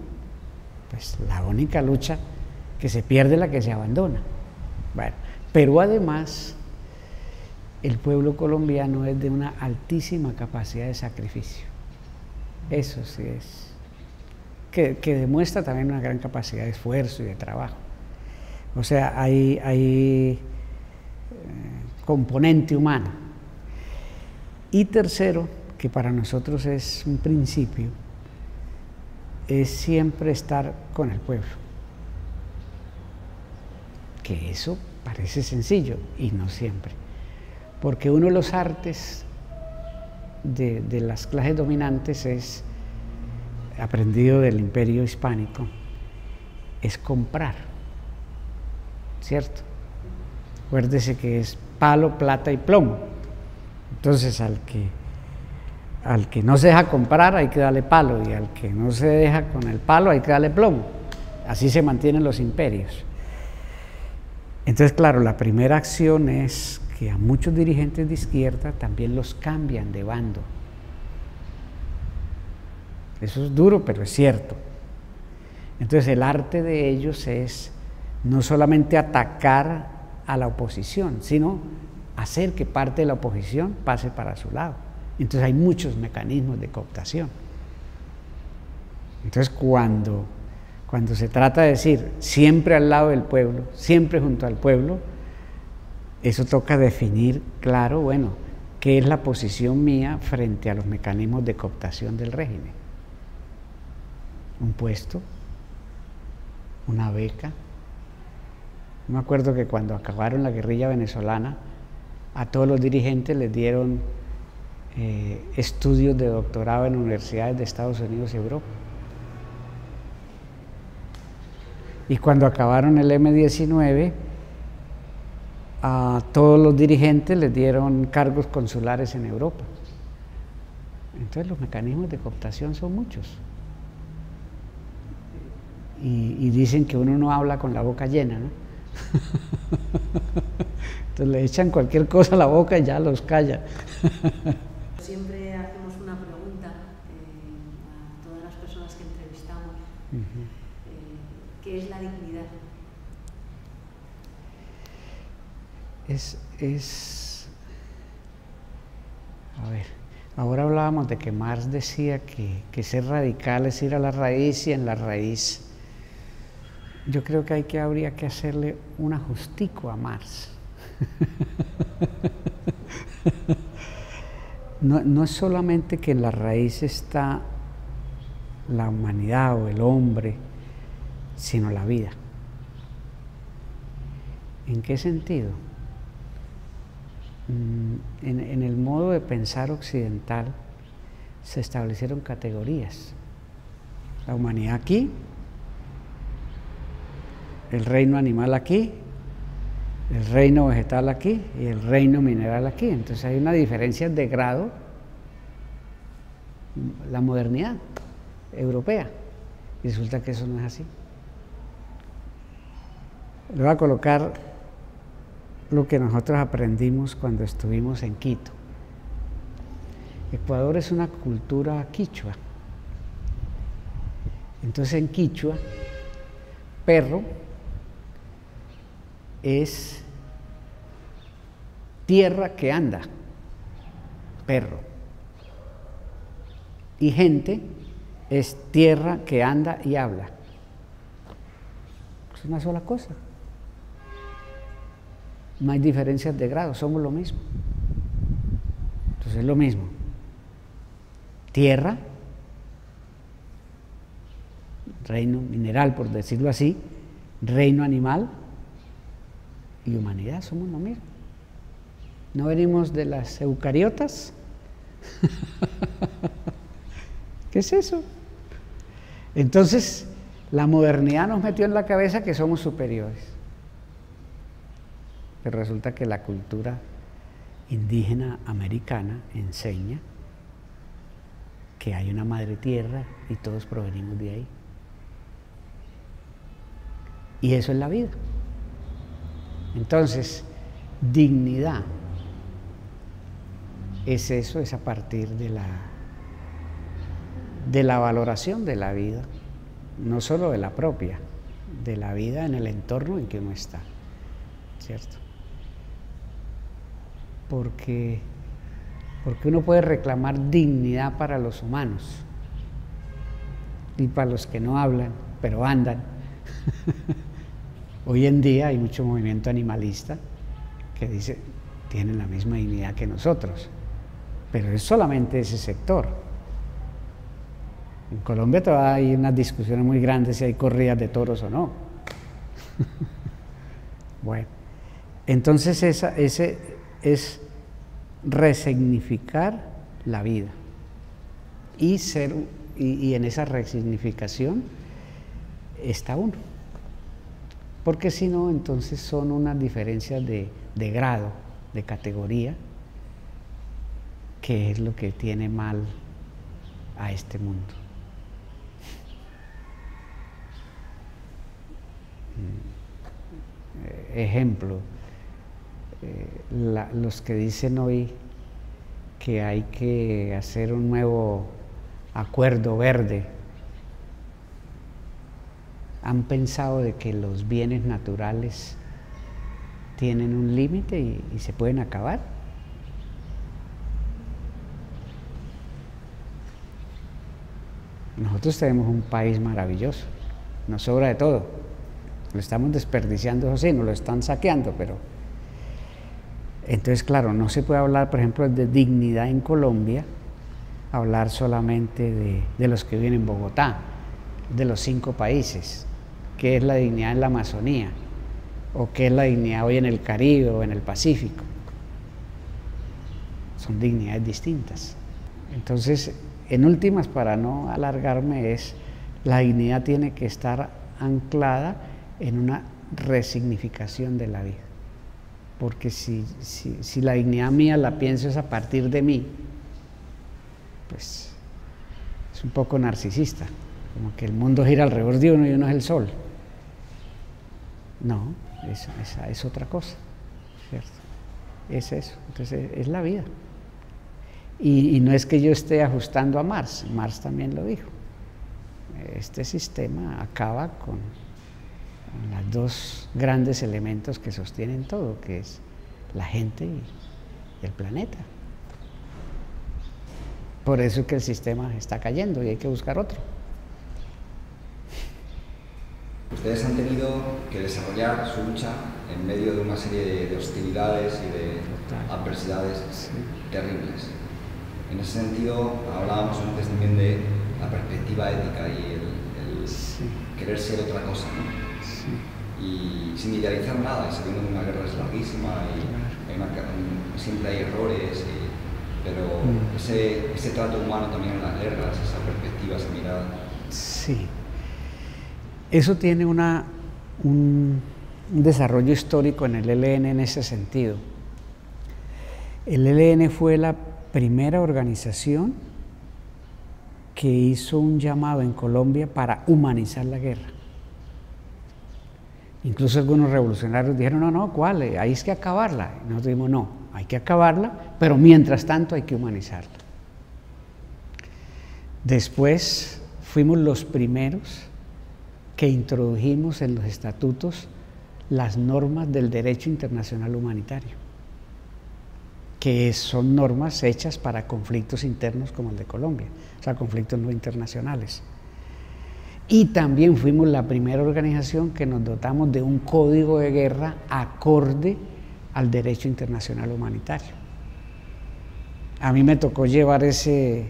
pues la única lucha que se pierde es la que se abandona. Bueno, pero además el pueblo colombiano es de una altísima capacidad de sacrificio. Eso sí es, que demuestra también una gran capacidad de esfuerzo y de trabajo. O sea, hay componente humano. Y tercero, que para nosotros es un principio, es siempre estar con el pueblo. Que eso parece sencillo y no siempre. Porque uno de los artes de las clases dominantes es, aprendido del imperio hispánico, es comprar, ¿cierto? Acuérdese que es palo, plata y plomo. Entonces al que no se deja comprar hay que darle palo, y al que no se deja con el palo hay que darle plomo. Así se mantienen los imperios. Entonces, claro, la primera acción es que a muchos dirigentes de izquierda también los cambian de bando. Eso es duro, pero es cierto. Entonces el arte de ellos es no solamente atacar a la oposición, sino hacer que parte de la oposición pase para su lado. Entonces hay muchos mecanismos de cooptación. Entonces cuando se trata de decir siempre al lado del pueblo, siempre junto al pueblo, eso toca definir claro, bueno, qué es la posición mía frente a los mecanismos de cooptación del régimen. Un puesto, una beca. Me acuerdo que cuando acabaron la guerrilla venezolana, a todos los dirigentes les dieron estudios de doctorado en universidades de Estados Unidos y Europa. Y cuando acabaron el M-19, a todos los dirigentes les dieron cargos consulares en Europa. Entonces los mecanismos de cooptación son muchos. Y dicen que uno no habla con la boca llena, ¿no? Entonces le echan cualquier cosa a la boca y ya los calla. Siempre hacemos una pregunta a todas las personas que entrevistamos. ¿Qué es la dignidad? A ver, ahora hablábamos de que Marx decía que ser radical es ir a la raíz, y en la raíz yo creo que habría que hacerle un ajustico a Marx. No es solamente que en la raíz está la humanidad o el hombre, sino la vida. ¿En qué sentido? En el modo de pensar occidental se establecieron categorías. La humanidad aquí, el reino animal aquí, el reino vegetal aquí y el reino mineral aquí. Entonces hay una diferencia de grado, la modernidad europea, y resulta que eso no es así. Le voy a colocar lo que nosotros aprendimos cuando estuvimos en Quito. Ecuador es una cultura quichua. Entonces en quichua, perro es tierra que anda, perro. Y gente es tierra que anda y habla. Es una sola cosa. No hay diferencias de grado, somos lo mismo. Entonces es lo mismo. Tierra, reino mineral, por decirlo así, reino animal y humanidad, somos lo mismo. ¿No venimos de las eucariotas? ¿Qué es eso? Entonces, la modernidad nos metió en la cabeza que somos superiores. Pero resulta que la cultura indígena americana enseña que hay una madre tierra y todos provenimos de ahí. Y eso es la vida. Entonces, dignidad es eso, es a partir de la valoración de la vida, no solo de la propia, de la vida en el entorno en que uno está, ¿cierto? Porque uno puede reclamar dignidad para los humanos y para los que no hablan, pero andan. Hoy en día hay mucho movimiento animalista que dice, tienen la misma dignidad que nosotros, pero es solamente ese sector. En Colombia todavía hay unas discusiones muy grandes si hay corridas de toros o no. Bueno, entonces ese es resignificar la vida y en esa resignificación está uno, porque si no, entonces son unas diferencias de grado, de categoría, que es lo que tiene mal a este mundo. Ejemplo, los que dicen hoy que hay que hacer un nuevo acuerdo verde, han pensado de que los bienes naturales tienen un límite y se pueden acabar. Nosotros tenemos un país maravilloso, nos sobra de todo, lo estamos desperdiciando, eso sí, nos lo están saqueando, pero entonces claro, no se puede hablar, por ejemplo, de dignidad en Colombia, hablar solamente de los que viven en Bogotá, de los 5 países, qué es la dignidad en la Amazonía, o qué es la dignidad hoy en el Caribe o en el Pacífico. Son dignidades distintas. Entonces, en últimas, para no alargarme, la dignidad tiene que estar anclada en una resignificación de la vida. Porque si la dignidad mía la pienso es a partir de mí, pues es un poco narcisista, como que el mundo gira alrededor de uno y uno es el sol. No, esa es otra cosa. ¿cierto? Es eso, entonces es la vida. Y no es que yo esté ajustando a Marx, Marx también lo dijo. Este sistema acaba con los dos grandes elementos que sostienen todo, que es la gente y el planeta. Por eso es que el sistema está cayendo y hay que buscar otro. Ustedes han tenido que desarrollar su lucha en medio de una serie de hostilidades y de adversidades terribles. En ese sentido, hablábamos antes también de la perspectiva ética y el querer ser otra cosa, ¿no? Y sin idealizar nada, sabiendo que una guerra es larguísima y siempre hay errores, pero ese trato humano también en las guerras, esa perspectiva, esa mirada. Sí. Eso tiene un desarrollo histórico en el ELN en ese sentido. El ELN fue la primera organización que hizo un llamado en Colombia para humanizar la guerra. Incluso algunos revolucionarios dijeron, no, ¿cuál? Ahí es que acabarla. Y nosotros dijimos, no, hay que acabarla, pero mientras tanto hay que humanizarla. Después fuimos los primeros que introdujimos en los estatutos las normas del derecho internacional humanitario, que son normas hechas para conflictos internos como el de Colombia, o sea, conflictos no internacionales. Y también fuimos la primera organización que nos dotamos de un código de guerra acorde al derecho internacional humanitario. A mí me tocó llevar ese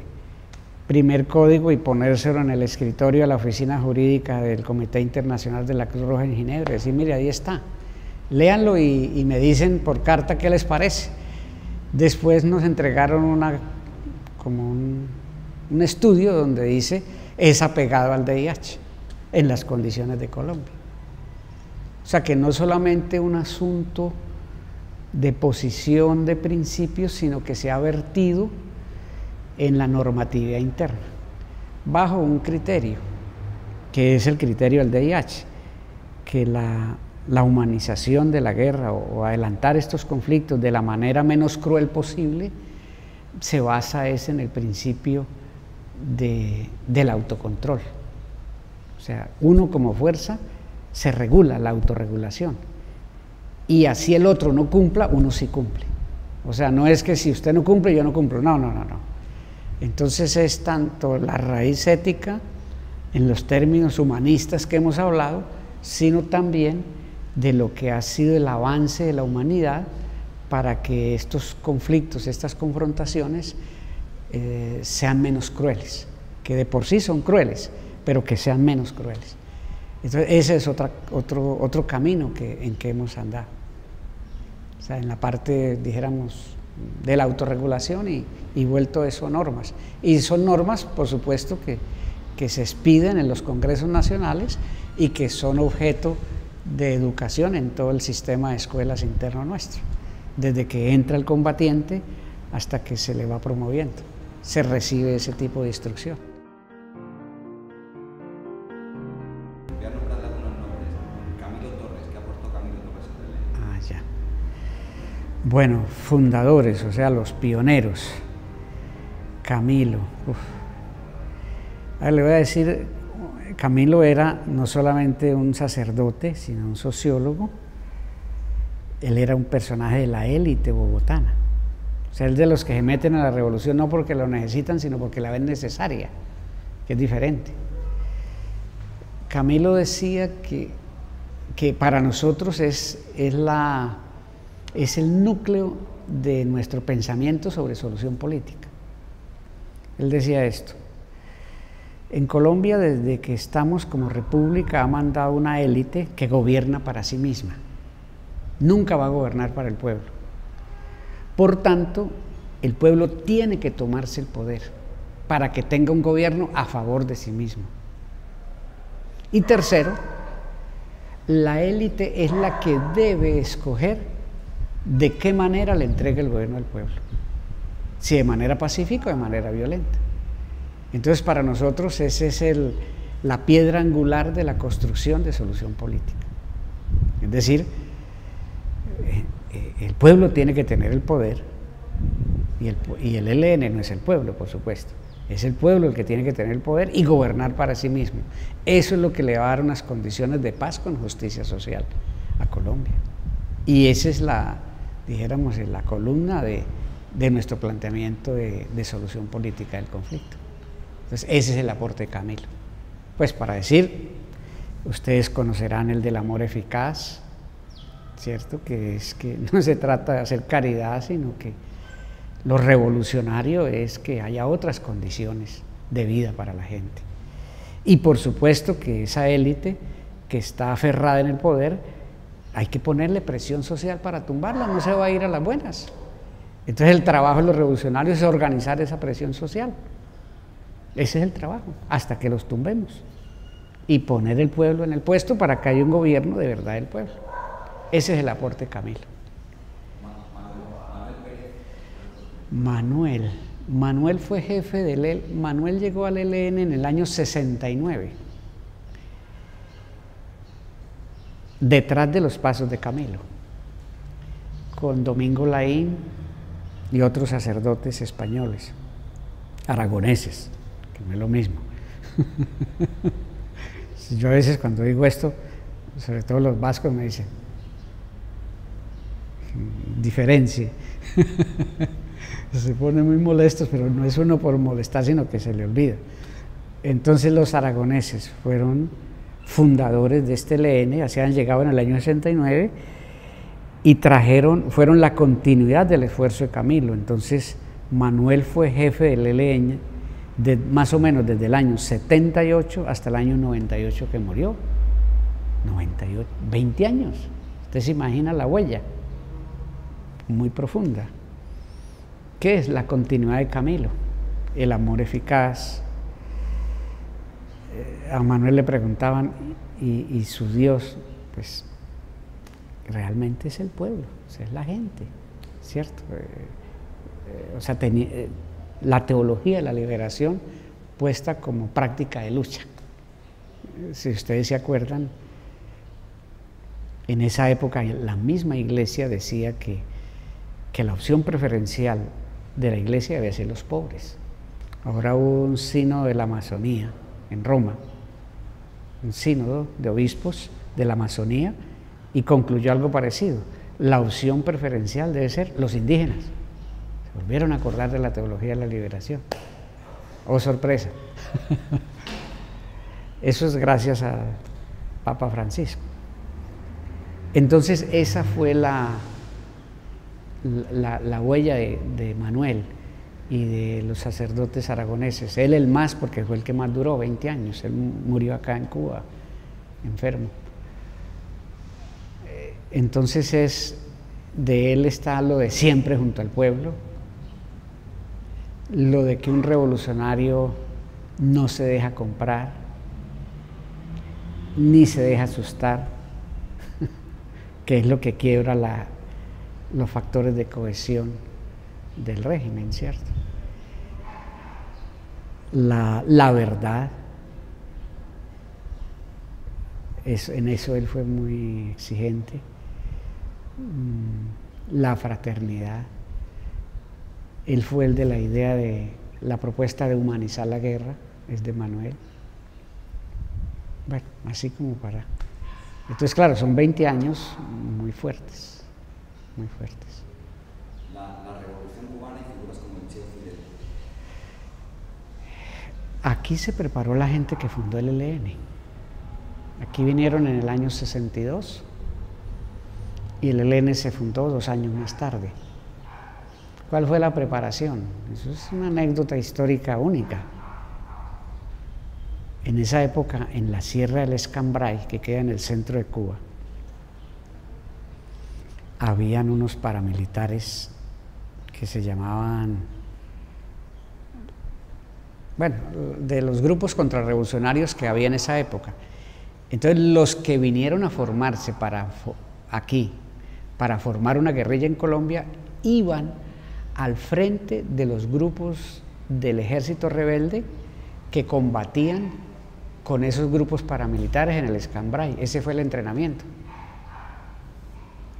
primer código y ponérselo en el escritorio de la oficina jurídica del Comité Internacional de la Cruz Roja en Ginebra y decir, mire, ahí está, léanlo y me dicen por carta qué les parece. Después nos entregaron como un estudio donde dice es apegado al DIH en las condiciones de Colombia. O sea que no solamente un asunto de posición de principios, sino que se ha vertido en la normatividad interna, bajo un criterio, que es el criterio del DIH, que la humanización de la guerra o adelantar estos conflictos de la manera menos cruel posible se basa en el principio del autocontrol. O sea, uno como fuerza se regula, la autorregulación, y así el otro no cumpla, uno sí cumple. O sea, no es que si usted no cumple, yo no cumplo, no. Entonces es tanto la raíz ética en los términos humanistas que hemos hablado, sino también de lo que ha sido el avance de la humanidad para que estos conflictos, estas confrontaciones sean menos crueles, que de por sí son crueles, pero que sean menos crueles. Entonces ese es otro camino en que hemos andado. O sea, en la parte, dijéramos, de la autorregulación y vuelto eso a normas. Y son normas, por supuesto, que se expiden en los congresos nacionales y que son objeto de educación en todo el sistema de escuelas interno nuestro, desde que entra el combatiente hasta que se le va promoviendo, se recibe ese tipo de instrucción. Voy a nombrarle algunos nombres. Camilo Torres, ¿qué aportó Camilo Torres al ELN? Ya. Bueno, fundadores, o sea, los pioneros. Camilo. A ver, le voy a decir, Camilo era no solamente un sacerdote, sino un sociólogo. Él era un personaje de la élite bogotana. O sea, él de los que se meten a la revolución no porque lo necesitan, sino porque la ven necesaria, que es diferente. Camilo decía que para nosotros es el núcleo de nuestro pensamiento sobre solución política. Él decía esto: en Colombia, desde que estamos como república, ha mandado una élite que gobierna para sí misma. Nunca va a gobernar para el pueblo. Por tanto, el pueblo tiene que tomarse el poder para que tenga un gobierno a favor de sí mismo. Y tercero, la élite es la que debe escoger de qué manera le entrega el gobierno al pueblo, si de manera pacífica o de manera violenta. Entonces, para nosotros esa es la piedra angular de la construcción de solución política. Es decir, El pueblo tiene que tener el poder y el ELN no es el pueblo, por supuesto. Es el pueblo el que tiene que tener el poder y gobernar para sí mismo. Eso es lo que le va a dar unas condiciones de paz con justicia social a Colombia. Y esa es la, dijéramos, la columna de nuestro planteamiento de solución política del conflicto. Entonces, ese es el aporte de Camilo. Pues para decir, ustedes conocerán el del amor eficaz, ¿cierto? Que es que no se trata de hacer caridad, sino que lo revolucionario es que haya otras condiciones de vida para la gente. Y por supuesto que esa élite que está aferrada en el poder, hay que ponerle presión social para tumbarla, no se va a ir a las buenas. Entonces el trabajo de los revolucionarios es organizar esa presión social. Ese es el trabajo, hasta que los tumbemos. Y poner el pueblo en el puesto para que haya un gobierno de verdad del pueblo. Ese es el aporte de Camilo. Manuel fue jefe del ELN. Manuel llegó al ELN en el año 69, detrás de los pasos de Camilo, con Domingo Laín y otros sacerdotes españoles, aragoneses, que no es lo mismo. Yo a veces cuando digo esto, sobre todo los vascos me dicen, diferencia. Se ponen muy molestos, pero no es uno por molestar, sino que se le olvida. Entonces los aragoneses fueron fundadores de este ELN, así han llegado en el año 69 y fueron la continuidad del esfuerzo de Camilo. Entonces Manuel fue jefe del ELN más o menos desde el año 78 hasta el año 98 que murió. 98, 20 años. Usted se imagina la huella, muy profunda. ¿Qué es la continuidad de Camilo? El amor eficaz. A Manuel le preguntaban, ¿y su Dios? Pues realmente es el pueblo, es la gente, ¿cierto? O sea, la teología de la liberación puesta como práctica de lucha. Si ustedes se acuerdan, en esa época la misma iglesia decía que la opción preferencial de la iglesia debe ser los pobres. Ahora hubo un sínodo de la Amazonía en Roma, un sínodo de obispos de la Amazonía, y concluyó algo parecido. La opción preferencial debe ser los indígenas. Se volvieron a acordar de la teología de la liberación. Oh, sorpresa. Eso es gracias al Papa Francisco. Entonces esa fue la huella de Manuel y de los sacerdotes aragoneses. Él el más, porque fue el que más duró, 20 años. Él murió acá en Cuba, enfermo. Entonces de él está lo de siempre junto al pueblo, lo de que un revolucionario no se deja comprar, ni se deja asustar, que es lo que quiebra los factores de cohesión del régimen, ¿cierto? La verdad, en eso él fue muy exigente. La fraternidad, él fue el de la idea de la propuesta de humanizar la guerra, es de Manuel. Bueno, así como para... Entonces, claro, son 20 años muy fuertes, muy fuertes. La Revolución Cubana y figuras como el Che Fidel. Aquí se preparó la gente que fundó el ELN. Aquí vinieron en el año 62 y el ELN se fundó 2 años más tarde. ¿Cuál fue la preparación? Eso es una anécdota histórica única. En esa época, en la Sierra del Escambray, que queda en el centro de Cuba, habían unos paramilitares que se llamaban, bueno, de los grupos contrarrevolucionarios que había en esa época. Entonces, los que vinieron a formarse aquí, para formar una guerrilla en Colombia, iban al frente de los grupos del ejército rebelde que combatían con esos grupos paramilitares en el Escambray. Ese fue el entrenamiento.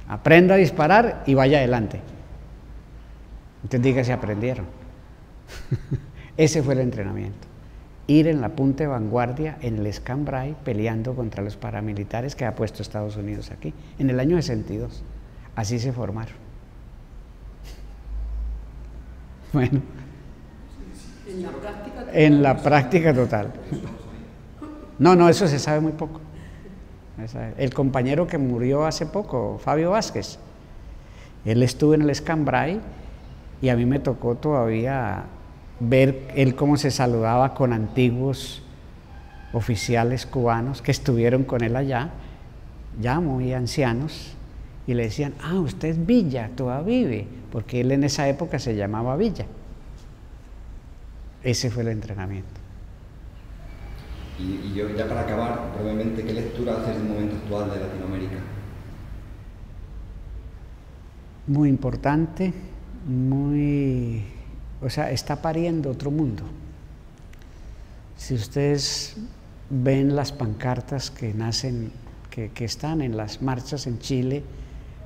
Aprenda a disparar y vaya adelante. Entonces diga si aprendieron. Ese fue el entrenamiento. Ir en la punta de vanguardia en el Escambray peleando contra los paramilitares que ha puesto Estados Unidos aquí, en el año 62. Así se formaron. Bueno, en la práctica total. No, eso se sabe muy poco. El compañero que murió hace poco, Fabio Vázquez, él estuvo en el Escambray y a mí me tocó todavía ver él cómo se saludaba con antiguos oficiales cubanos que estuvieron con él allá, ya muy ancianos, y le decían, usted es Villa, todavía vive, porque él en esa época se llamaba Villa. Ese fue el entrenamiento. Y yo ya para acabar, brevemente, ¿qué lectura haces del momento actual de Latinoamérica? Muy importante, está pariendo otro mundo. Si ustedes ven las pancartas que nacen, que están en las marchas en Chile,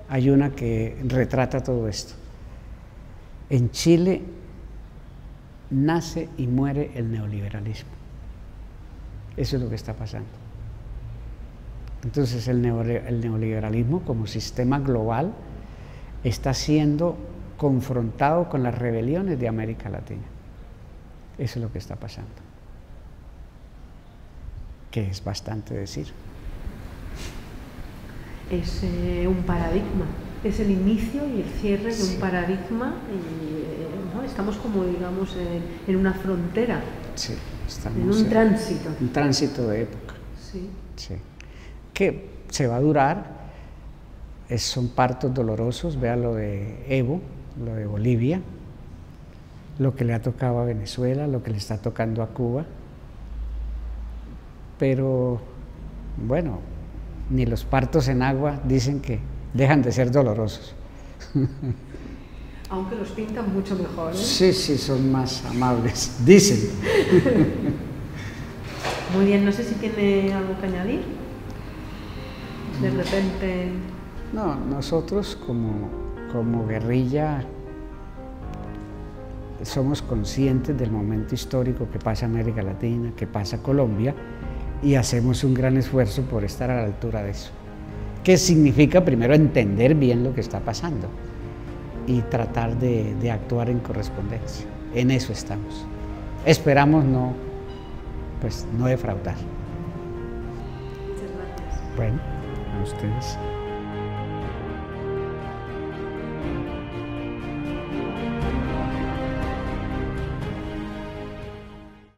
hay una que retrata todo esto. En Chile nace y muere el neoliberalismo. Eso es lo que está pasando. Entonces el neoliberalismo como sistema global está siendo confrontado con las rebeliones de América Latina. Eso es lo que está pasando. Que es bastante decir. Es un paradigma, es el inicio y el cierre de un paradigma y, ¿no? Estamos como, digamos, en una frontera. Sí, estamos en un tránsito. Un tránsito de época. Sí. Sí. Que se va a durar, son partos dolorosos, vea lo de Evo, lo de Bolivia, lo que le ha tocado a Venezuela, lo que le está tocando a Cuba, pero bueno, ni los partos en agua dicen que dejan de ser dolorosos. Aunque los pintan mucho mejor, ¿eh? Sí, son más amables, dicen. Muy bien, no sé si tiene algo que añadir. De repente... No, nosotros como guerrilla somos conscientes del momento histórico que pasa América Latina, que pasa Colombia, y hacemos un gran esfuerzo por estar a la altura de eso. Que significa primero entender bien lo que está pasando y tratar de actuar en correspondencia. En eso estamos. Esperamos no defraudar. Muchas gracias. Bueno, a ustedes.